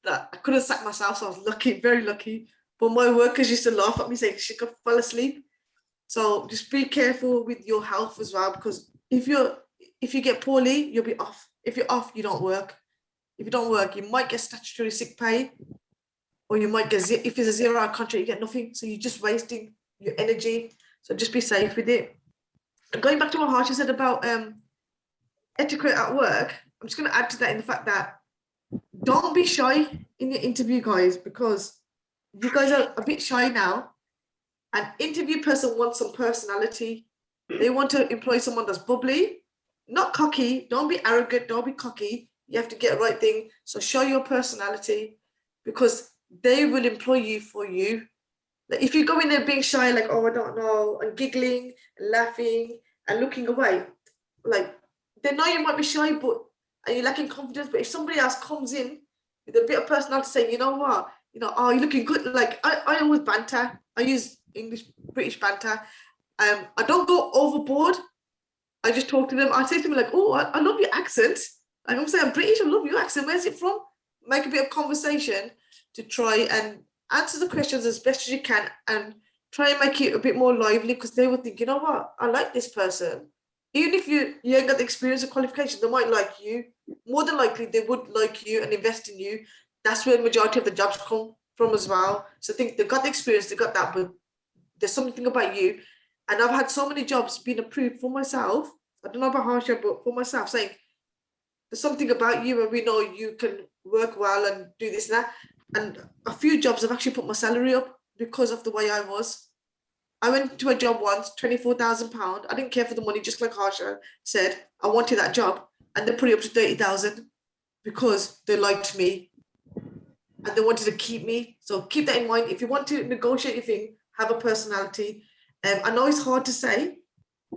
that I couldn't sack myself, so I was lucky, very lucky. But my workers used to laugh at me saying she could fall asleep. So just be careful with your health as well, because if you get poorly, you'll be off. If you're off, you don't work. If you don't work, you might get statutory sick pay, or you might get, if it's a 0-hour contract, you get nothing. So you're just wasting your energy. So just be safe with it. Going back to what Harsha said about etiquette at work, I'm just going to add to that in the fact that don't be shy in your interview, guys, because you guys are a bit shy now. An interview person wants some personality. They want to employ someone that's bubbly, not cocky. Don't be arrogant. Don't be cocky. You have to get the right thing. So show your personality, because they will employ you for you. Like if you go in there being shy, like, oh, I don't know, and giggling, and laughing, and looking away, like they know you might be shy, and you're lacking confidence. But if somebody else comes in with a bit of personality, saying, you know what, oh, you're looking good. Like I always banter. I use British banter. I don't go overboard. I just talk to them. I say to them like, oh, I love your accent. Like I'm saying, I'm British. I love your accent. Where's it from? Make a bit of conversation to try and answer the questions as best as you can, and try and make it a bit more lively, because they would think, you know what, I like this person. Even if you ain't got the experience or qualification, they might like you. More than likely, they would like you and invest in you. That's where the majority of the jobs come from as well. So I think they've got the experience, they got that, but there's something about you. And I've had so many jobs being approved for myself. I don't know about Harsha, but for myself, saying there's something about you and we know you can work well and do this and that. And a few jobs have actually put my salary up because of the way I was. I went to a job once, £24,000. I didn't care for the money, just like Harsha said. I wanted that job, and they put it up to 30,000 because they liked me and they wanted to keep me. So keep that in mind. If you want to negotiate your thing, have a personality. I know it's hard to say.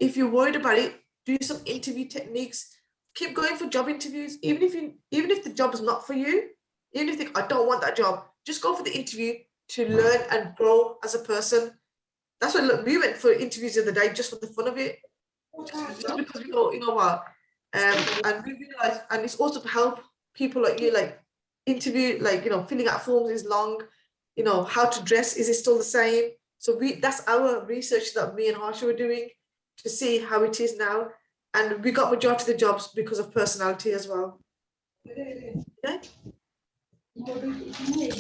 If you're worried about it, do some interview techniques. Keep going for job interviews, even if the job is not for you. Even if you think, I don't want that job, just go for the interview to learn and grow as a person. That's why we went for interviews the other day, just for the fun of it. Just because we thought, you know what? And we realized, and it's also to help people like you, like interview, like, filling out forms is long, how to dress, is it still the same? So that's our research that me and Harsha were doing to see how it is now. And we got majority of the jobs because of personality as well. Okay?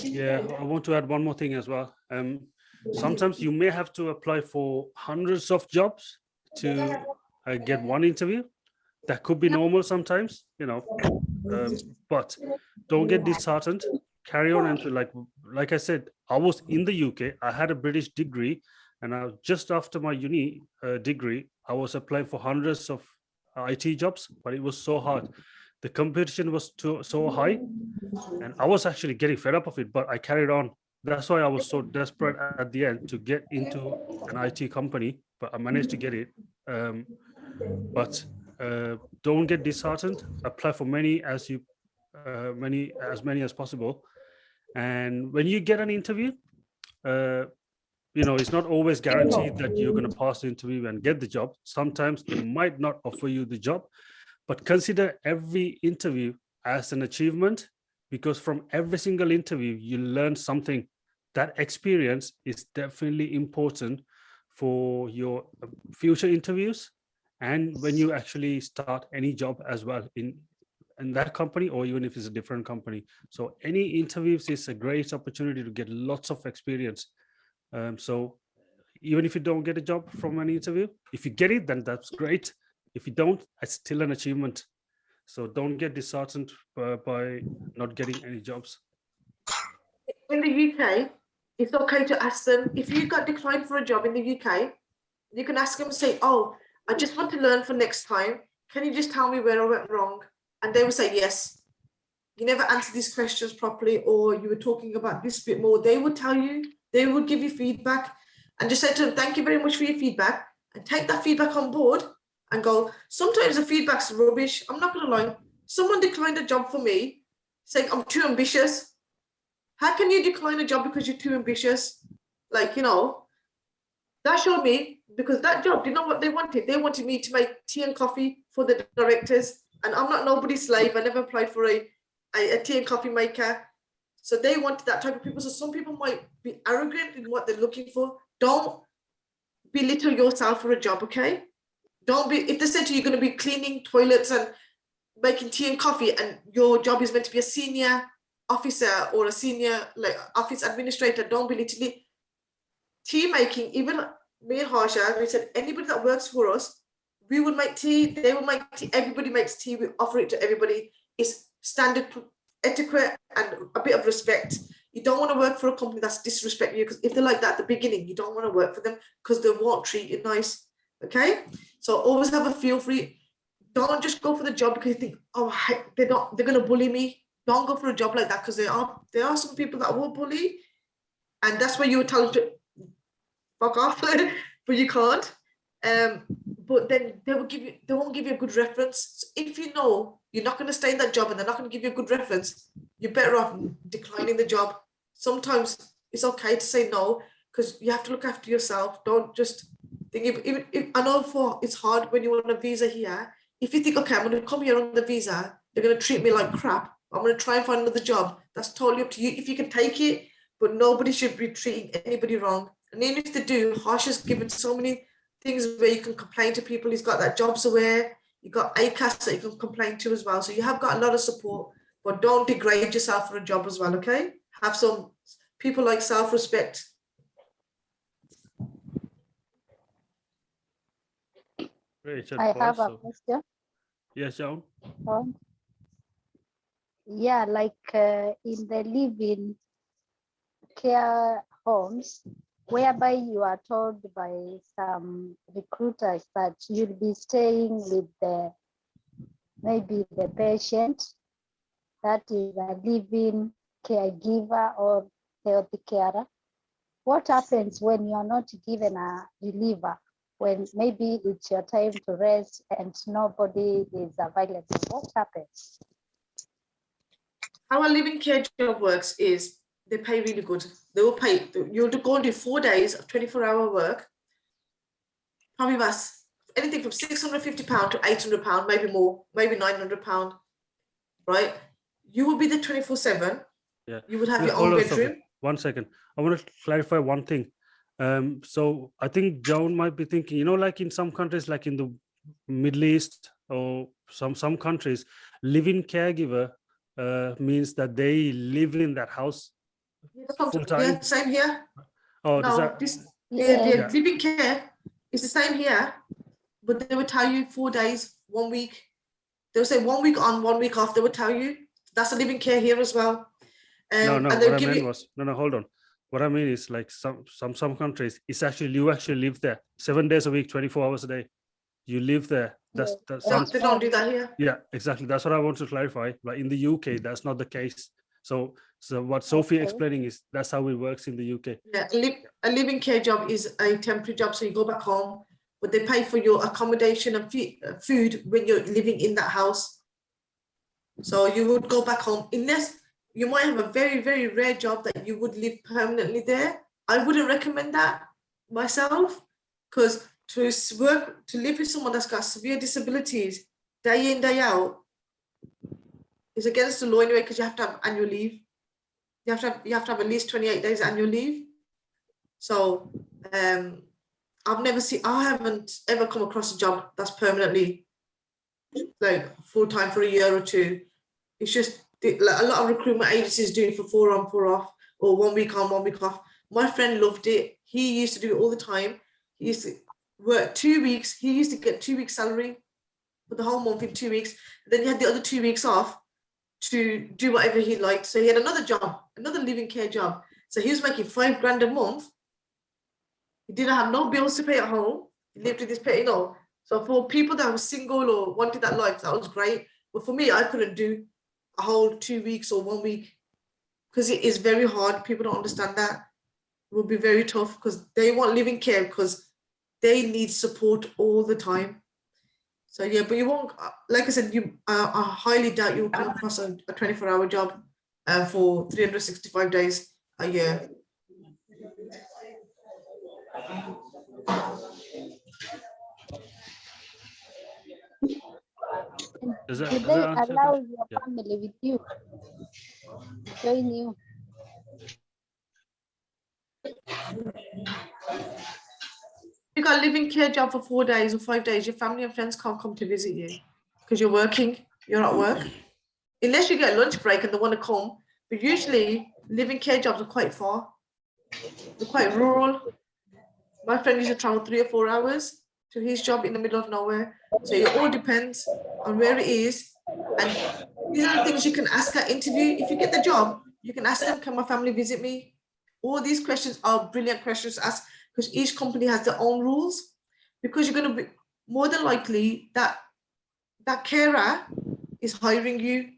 Yeah, I want to add one more thing as well. Sometimes you may have to apply for hundreds of jobs to get one interview. That could be normal sometimes, But don't get disheartened. Carry on until like I said, I was in the UK. I had a British degree, and just after my uni degree, I was applying for hundreds of IT jobs, but it was so hard. The competition was so high, and I was actually getting fed up of it. But I carried on. That's why I was so desperate at the end to get into an IT company, but I managed to get it. But don't get disheartened. Apply for many as many as possible. And when you get an interview, it's not always guaranteed that you're going to pass the interview and get the job. Sometimes they might not offer you the job, but consider every interview as an achievement, because from every single interview, you learn something. That experience is definitely important for your future interviews and when you actually start any job as well in that company, or even if it's a different company. So any interviews is a great opportunity to get lots of experience. So even if you don't get a job from an interview, if you get it, then that's great. If you don't, it's still an achievement. So don't get disheartened by not getting any jobs. In the UK, it's okay to ask them, if you got declined for a job in the UK, you can ask them and say, oh, I just want to learn for next time. Can you just tell me where I went wrong? And they will say, yes. You never answered these questions properly, or you were talking about this bit more. They will tell you, they will give you feedback, and just say to them, thank you very much for your feedback, and take that feedback on board and go, sometimes the feedback's rubbish. I'm not going to lie. Someone declined a job for me saying I'm too ambitious. How can you decline a job because you're too ambitious? That showed me, because that job, you know what they wanted? They wanted me to make tea and coffee for the directors, and I'm not nobody's slave. I never applied for a tea and coffee maker. So they wanted that type of people. So some people might be arrogant in what they're looking for. Don't belittle yourself for a job, okay? Don't be, if they said to you, you're going to be cleaning toilets and making tea and coffee, and your job is meant to be a senior officer or a senior office administrator, don't belittle it. Tea making, even me and Harsha, we said anybody that works for us, we would make tea, they will make tea, everybody makes tea, we offer it to everybody. It's standard etiquette and a bit of respect. You don't want to work for a company that's disrespecting you, because if they're like that at the beginning, you don't want to work for them because they won't treat you nice. Okay, so always have a feel for it. Don't just go for the job because you think, oh, they're going to bully me. Don't go for a job like that, because there are some people that will bully, and that's where you would tell them to fuck off, but you can't. But then they won't give you a good reference. So if you know you're not going to stay in that job and they're not going to give you a good reference, you're better off declining the job. Sometimes it's okay to say no, because you have to look after yourself. Don't just think, if I know it's hard when you're on a visa here. If you think, okay, I'm going to come here on the visa, they're going to treat me like crap, I'm going to try and find another job. That's totally up to you if you can take it, but nobody should be treating anybody wrong. And even if they do, Harsh has given so many things where you can complain to people. He's got that Jobs Aware, you've got ACAS that you can complain to as well. So you have got a lot of support, but don't degrade yourself for a job as well, okay? Have some people like self-respect. I have a question. Yes, John. Yeah, like in the living care homes, whereby you are told by some recruiters that you'll be staying with maybe the patient, that is a living caregiver or health carer. What happens when you're not given a reliever, when maybe it's your time to rest and nobody is available? What happens? How a living care job works is they pay really good. They will pay, you'll go and do 4 days of 24-hour work. Probably anything from £650 to £800, maybe more, maybe £900, right? You will be there 24/7. Yeah. You would have your own bedroom. 1 second. I want to clarify one thing. So I think Joan might be thinking, like in some countries, like in the Middle East or some countries, living caregiver means that they live in that house full time. Yeah, same here. Oh, no, living care is the same here, but they will tell you 4 days, 1 week. They'll say 1 week on, 1 week off. They would tell you that's a living care here as well. No, And what they'll I give meant you, was, no, hold on. What I mean is like some countries, it's actually, you actually live there 7 days a week, 24 hours a day. You live there. That's some, they don't do that here. yeah, exactly. That's what I want to clarify. Like in the UK, that's not the case. So what Sophie explaining is that's how it works in the UK. Yeah, a living care job is a temporary job. So you go back home, but they pay for your accommodation and food when you're living in that house. So you would go back home, unless you might have a very, very rare job that you would live permanently there. I wouldn't recommend that myself, because to live with someone that's got severe disabilities day in, day out is against the law anyway, because you have to have annual leave. You have to have at least 28 days annual leave. So I haven't ever come across a job that's permanently like full-time for a year or two. It's just like a lot of recruitment agencies do it for 4 on, 4 off, or 1 week on, 1 week off. My friend loved it. He used to do it all the time. He used to work 2 weeks. He used to get 2 weeks salary for the whole month in 2 weeks. Then he had the other 2 weeks off to do whatever he liked. So he had another job, another living care job. So he was making $5 grand a month. He didn't have no bills to pay at home. He lived with his pay, So for people that were single or wanted that life, that was great. But for me, I couldn't do a whole 2 weeks or 1 week, because it is very hard. People don't understand that. It will be very tough because they want living care because they need support all the time. So yeah, but you won't, like I said, I highly doubt you'll come across a 24-hour job for 365 days a year. Do they allow your family with you? Join you? You got a living care job for 4 days or 5 days, your family and friends can't come to visit you because you're working, you're at work. Unless you get a lunch break and they want to come, but usually living care jobs are quite far. They're quite rural. My friend used to travel 3 or 4 hours to his job in the middle of nowhere. So it all depends on where it is. And these are the things you can ask at interview. If you get the job, you can ask them, can my family visit me? All these questions are brilliant questions to ask, because each company has their own rules. Because you're going to be more than likely that carer is hiring you.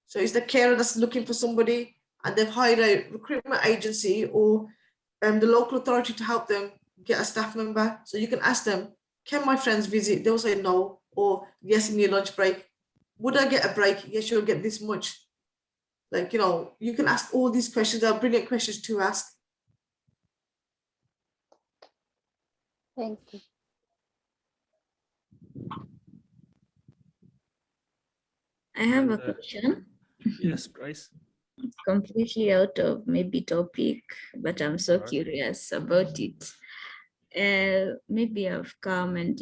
So it's the carer that's looking for somebody, and they've hired a recruitment agency or the local authority to help them get a staff member. So you can ask them, can my friends visit? They'll say no, or yes, in your lunch break. Would I get a break? Yes, you'll get this much. Like, you can ask all these questions. They are brilliant questions to ask. Thank you. I have a question. Yes, Grace. Completely out of maybe topic, but I'm so curious about it. Maybe I've come and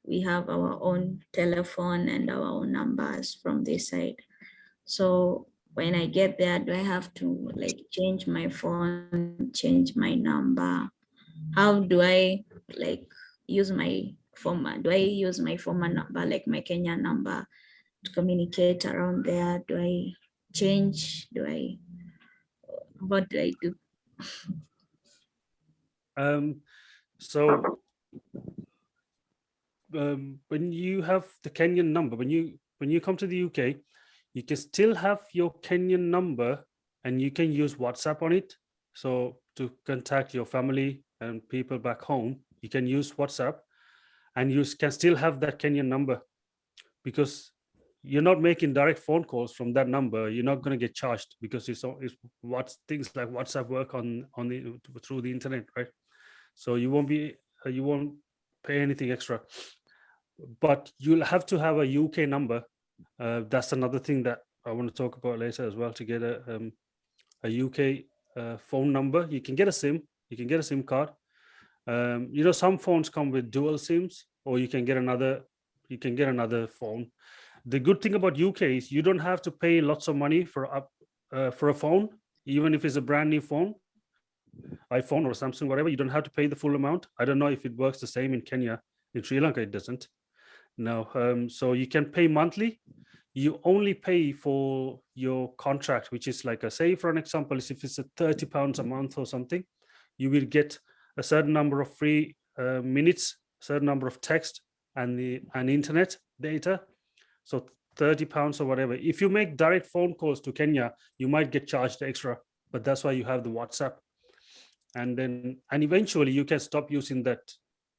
we have our own telephone and our own numbers from this side. So when I get there, do I have to like change my phone, change my number? How do I like use my former? Do I use my former number, like my Kenya number, to communicate around there? Do I change? What do I do? So when you have the Kenyan number, when you come to the UK, you can still have your Kenyan number and you can use WhatsApp on it. So to contact your family and people back home, you can use WhatsApp, and you can still have that Kenyan number, because you're not making direct phone calls from that number. You're not going to get charged, because it's what things like WhatsApp work on through the internet, right? So you won't pay anything extra, but you'll have to have a UK number. That's another thing that I want to talk about later as well. To get a UK phone number, you can get a SIM. You can get a SIM card. Some phones come with dual SIMs, or you can get another phone. The good thing about UK is you don't have to pay lots of money for a phone, even if it's a brand new phone, iPhone or Samsung, whatever. You don't have to pay the full amount. I don't know if it works the same in Kenya. In Sri Lanka, it doesn't. No, so you can pay monthly. You only pay for your contract, which is like say for an example, if it's a £30 a month or something, you will get a certain number of free minutes, certain number of text and internet data. So £30 or whatever. If you make direct phone calls to Kenya, you might get charged extra, but that's why you have the WhatsApp. And eventually you can stop using that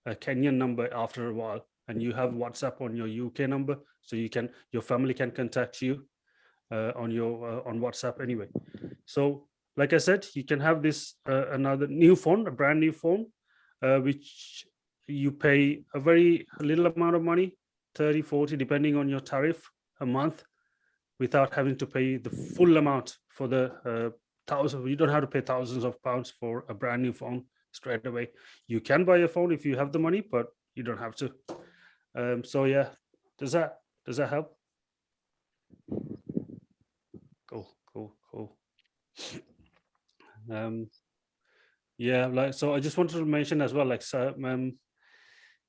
Kenyan number after a while, and you have WhatsApp on your UK number, so your family can contact you on WhatsApp anyway. So like I said, you can have this another new phone, a brand new phone, which you pay a very little amount of money, 30, 40, depending on your tariff a month, without having to pay the full amount for the thousand. You don't have to pay thousands of pounds for a brand new phone straight away. You can buy a phone if you have the money, but you don't have to. So yeah, does that help? Cool. Yeah, like, so I just wanted to mention as well, like, so,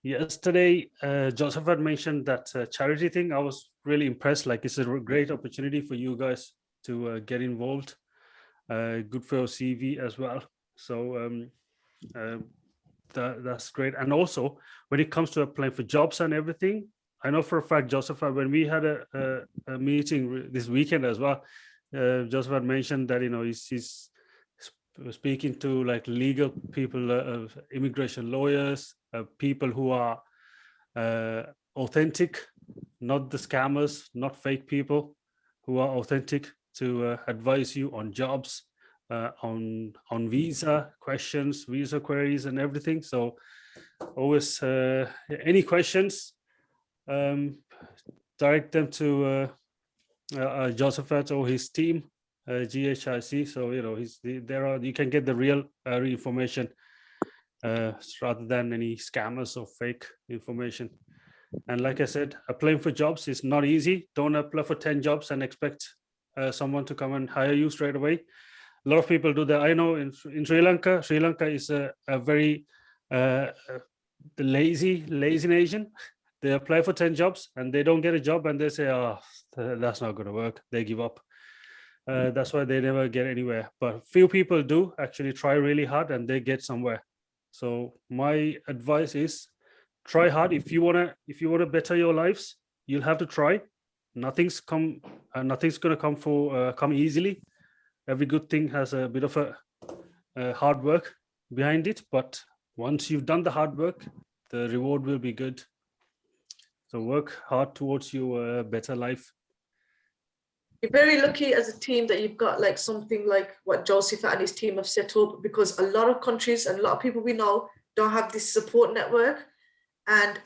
yesterday Joseph had mentioned that charity thing. I was really impressed. Like, it's a great opportunity for you guys to get involved. Good for your CV as well. So that's great. And also, when it comes to applying for jobs and everything, I know for a fact, Joseph, when we had a meeting this weekend as well, Joseph had mentioned that, you know, he's speaking to like legal people, immigration lawyers, people who are authentic, not the scammers, not fake people, who are authentic, to advise you on jobs, on visa questions, visa queries and everything. So always any questions, direct them to Josephat or his team, GHIC. So, you know, you can get the real information rather than any scammers or fake information. And like I said, applying for jobs is not easy. Don't apply for 10 jobs and expect someone to come and hire you straight away. A lot of people do that. I know in Sri Lanka is a very lazy nation. They apply for 10 jobs and they don't get a job, and they say, oh, that's not going to work. They give up. That's why they never get anywhere. But few people do actually try really hard and they get somewhere. So my advice is, try hard. If you wanna better your lives, you'll have to try. Nothing's gonna come easily. Every good thing has a bit of a hard work behind it, but once you've done the hard work, the reward will be good. So work hard towards your better life. You're very lucky as a team that you've got like something like what Joseph and his team have set up, because a lot of countries and a lot of people we know don't have this support network. And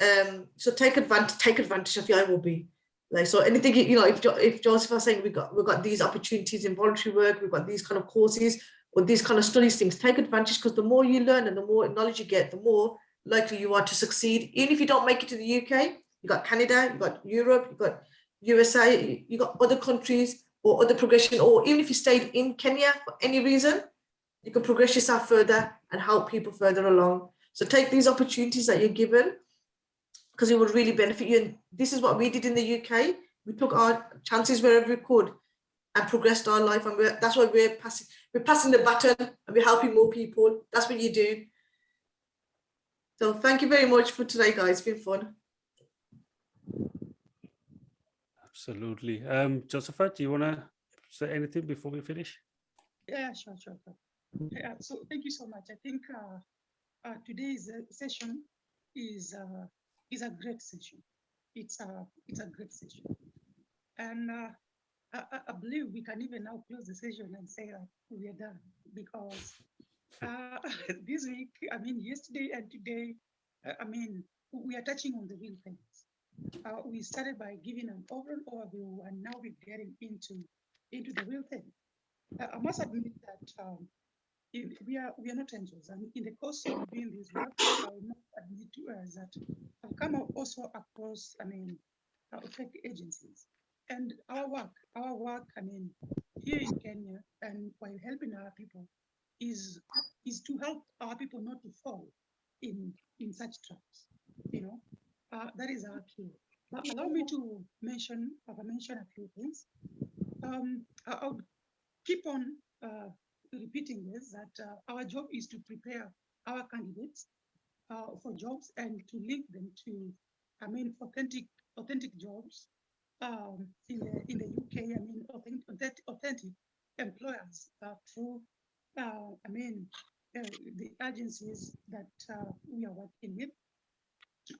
so take advantage of your IOB. Like, so anything, you know, if Joseph was saying we've got these opportunities in voluntary work, we've got these kind of courses or these kind of studies things, take advantage, because the more you learn and the more knowledge you get, the more likely you are to succeed. Even if you don't make it to the UK, you got Canada, you got Europe, you got USA, you got other countries or other progression, or even if you stayed in Kenya for any reason, you can progress yourself further and help people further along. So take these opportunities that you're given, because it will really benefit you. And this is what we did in the UK. We took our chances wherever we could and progressed our life. And that's why we're passing the baton and we're helping more people. That's what you do. So thank you very much for today, guys. It's been fun. Absolutely. Josephat, do you want to say anything before we finish? Yeah, sure. Yeah, so thank you so much. I think today's session is a great session. It's a great session, and I believe we can even now close the session and say that we are done, because this week, I mean, yesterday and today, I mean, we are touching on the real things. We started by giving an overall overview, and now we're getting into the real thing. I must admit that we are not angels, and in the course of doing this work, I will not admit to us that I've come also across, I mean, fake agencies, and our work, I mean, here in Kenya, and while helping our people, is to help our people not to fall in such traps. You know, that is our key. But allow me to mention a few things. I'll keep on repeating this, that our job is to prepare our candidates for jobs and to link them to, authentic jobs in the UK. Authentic employers through, the agencies that we are working with.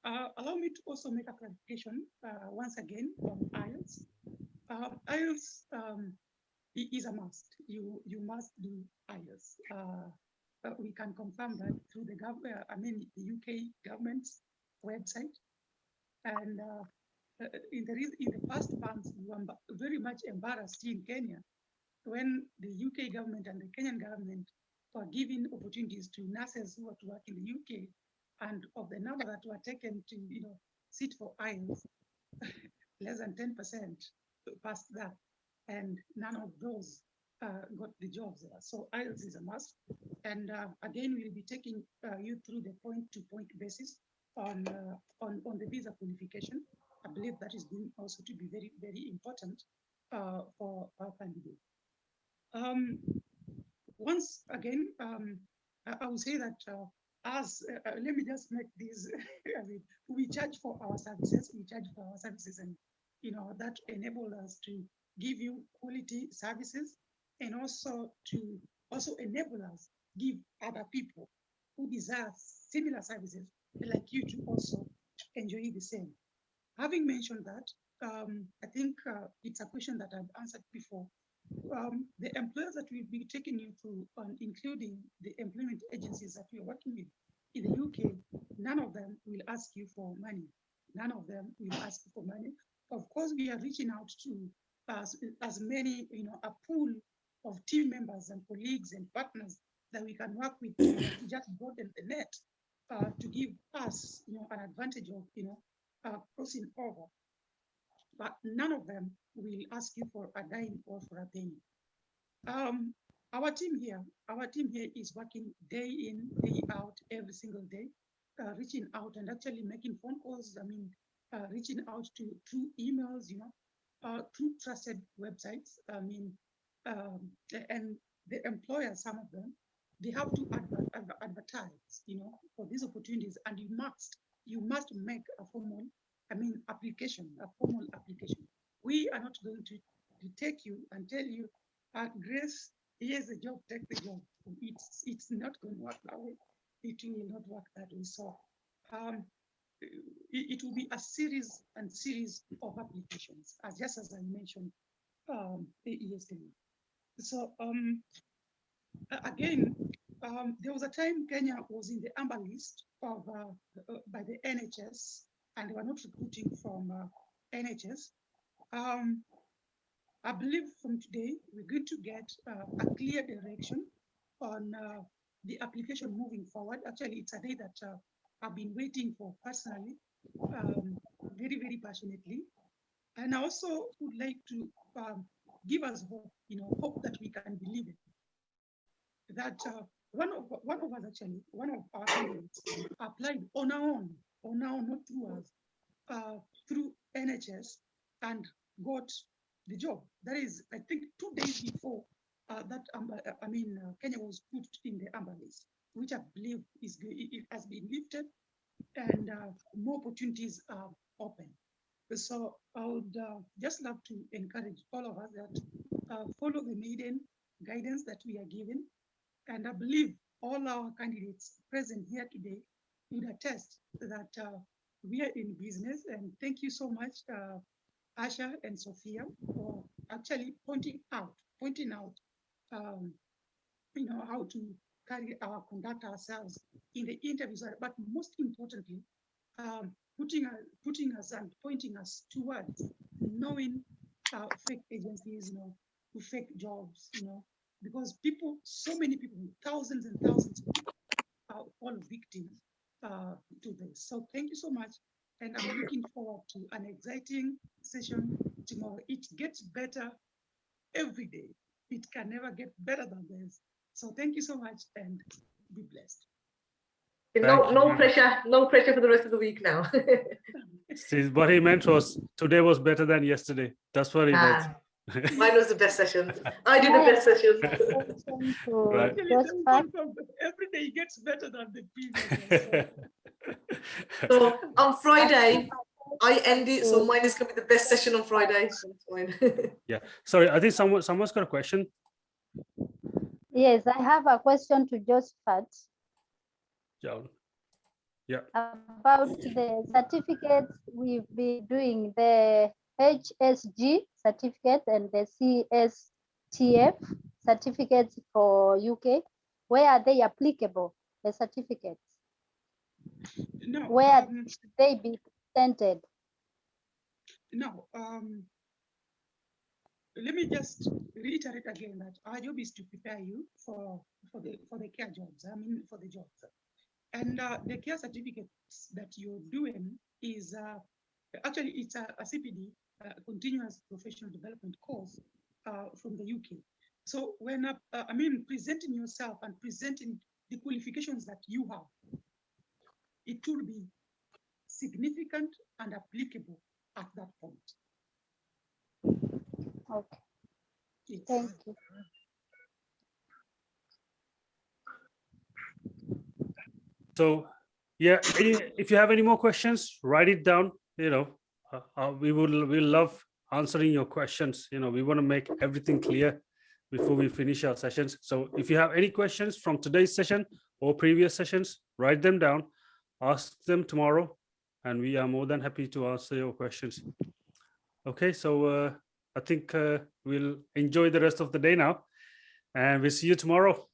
Allow me to also make a clarification once again on IELTS. IELTS is a must. You must do IELTS. We can confirm that through the the UK government's website. And in the past months, we were very much embarrassed in Kenya when the UK government and the Kenyan government were giving opportunities to nurses who were to work in the UK, and of the number that were taken to sit for IELTS, less than 10% passed that, and none of those got the jobs there. So IELTS is a must. And again, we'll be taking you through the point-to-point basis on the visa qualification. I believe that is going also to be very, very important for our candidate. Once again, I would say that let me just make this, we charge for our services, and that enable us to give you quality services, and also to enable us give other people who desire similar services like you to also enjoy the same. Having mentioned that, I think it's a question that I've answered before. The employers that we'll be taking you through, including the employment agencies that we're working with in the UK, none of them will ask you for money. None of them will ask for money. Of course, we are reaching out to as many, a pool of team members and colleagues and partners that we can work with to just broaden the net to give us, an advantage of crossing over. But none of them will ask you for a dime or for a penny. Our team here is working day in, day out, every single day, reaching out and actually making phone calls. Reaching out through emails, through trusted websites. And the employers, some of them, they have to advertise, for these opportunities, and you must make a formal application. We are not going to take you and tell you, Grace, here's the job, take the job. It's not going to work that way. It will not work that way. So it will be a series of applications, as I mentioned yesterday. So again, there was a time Kenya was in the amber list of by the NHS, and they were not recruiting from NHS. I believe from today, we're going to get a clear direction on the application moving forward. Actually, it's a day that I've been waiting for personally, very, very passionately. And I also would like to give us hope, hope that we can believe it. That one of our candidates applied on our own, not through us, through NHS, and got the job. That is, I think, 2 days before that Kenya was put in the amber list, which I believe it has been lifted, and more opportunities are open. So I would just love to encourage all of us that follow the maiden guidance that we are given, and I believe all our candidates present here today would attest that we are in business. And thank you so much, Asha and Sophia, for actually pointing out how to conduct ourselves in the interviews, but most importantly, putting us and pointing us towards knowing fake agencies, fake jobs, because so many people, thousands and thousands of people are all victims to this. So thank you so much. And I'm looking forward to an exciting session tomorrow. It gets better every day. It can never get better than this. So thank you so much, and be blessed. No pressure, no pressure for the rest of the week now. See, what he meant was today was better than yesterday. That's what he meant. Mine was the best session. I did the best session. Right. Every day gets better than the previous. So on Friday, I end it. So mine is going to be the best session on Friday. Yeah. Sorry, I think someone's got a question. Yes, I have a question to Josephat. Yeah. About the certificates we've been doing, the HSG certificate and the CSTF certificates for UK. Where are they applicable, the certificates? No, where should they be presented? No, let me just reiterate again that our job is to prepare you for the care jobs. I mean, for the jobs. And the care certificates that you're doing is actually it's a CPD, continuous professional development course from the UK. So when I mean presenting yourself and presenting the qualifications that you have, it will be significant and applicable at that point. Okay. Yes. Thank you. So yeah, if you have any more questions, write it down. You know, we'll love answering your questions. You know, we want to make everything clear before we finish our sessions. So if you have any questions from today's session or previous sessions, write them down, ask them tomorrow, and we are more than happy to answer your questions. Okay, so I think we'll enjoy the rest of the day now, and we'll see you tomorrow.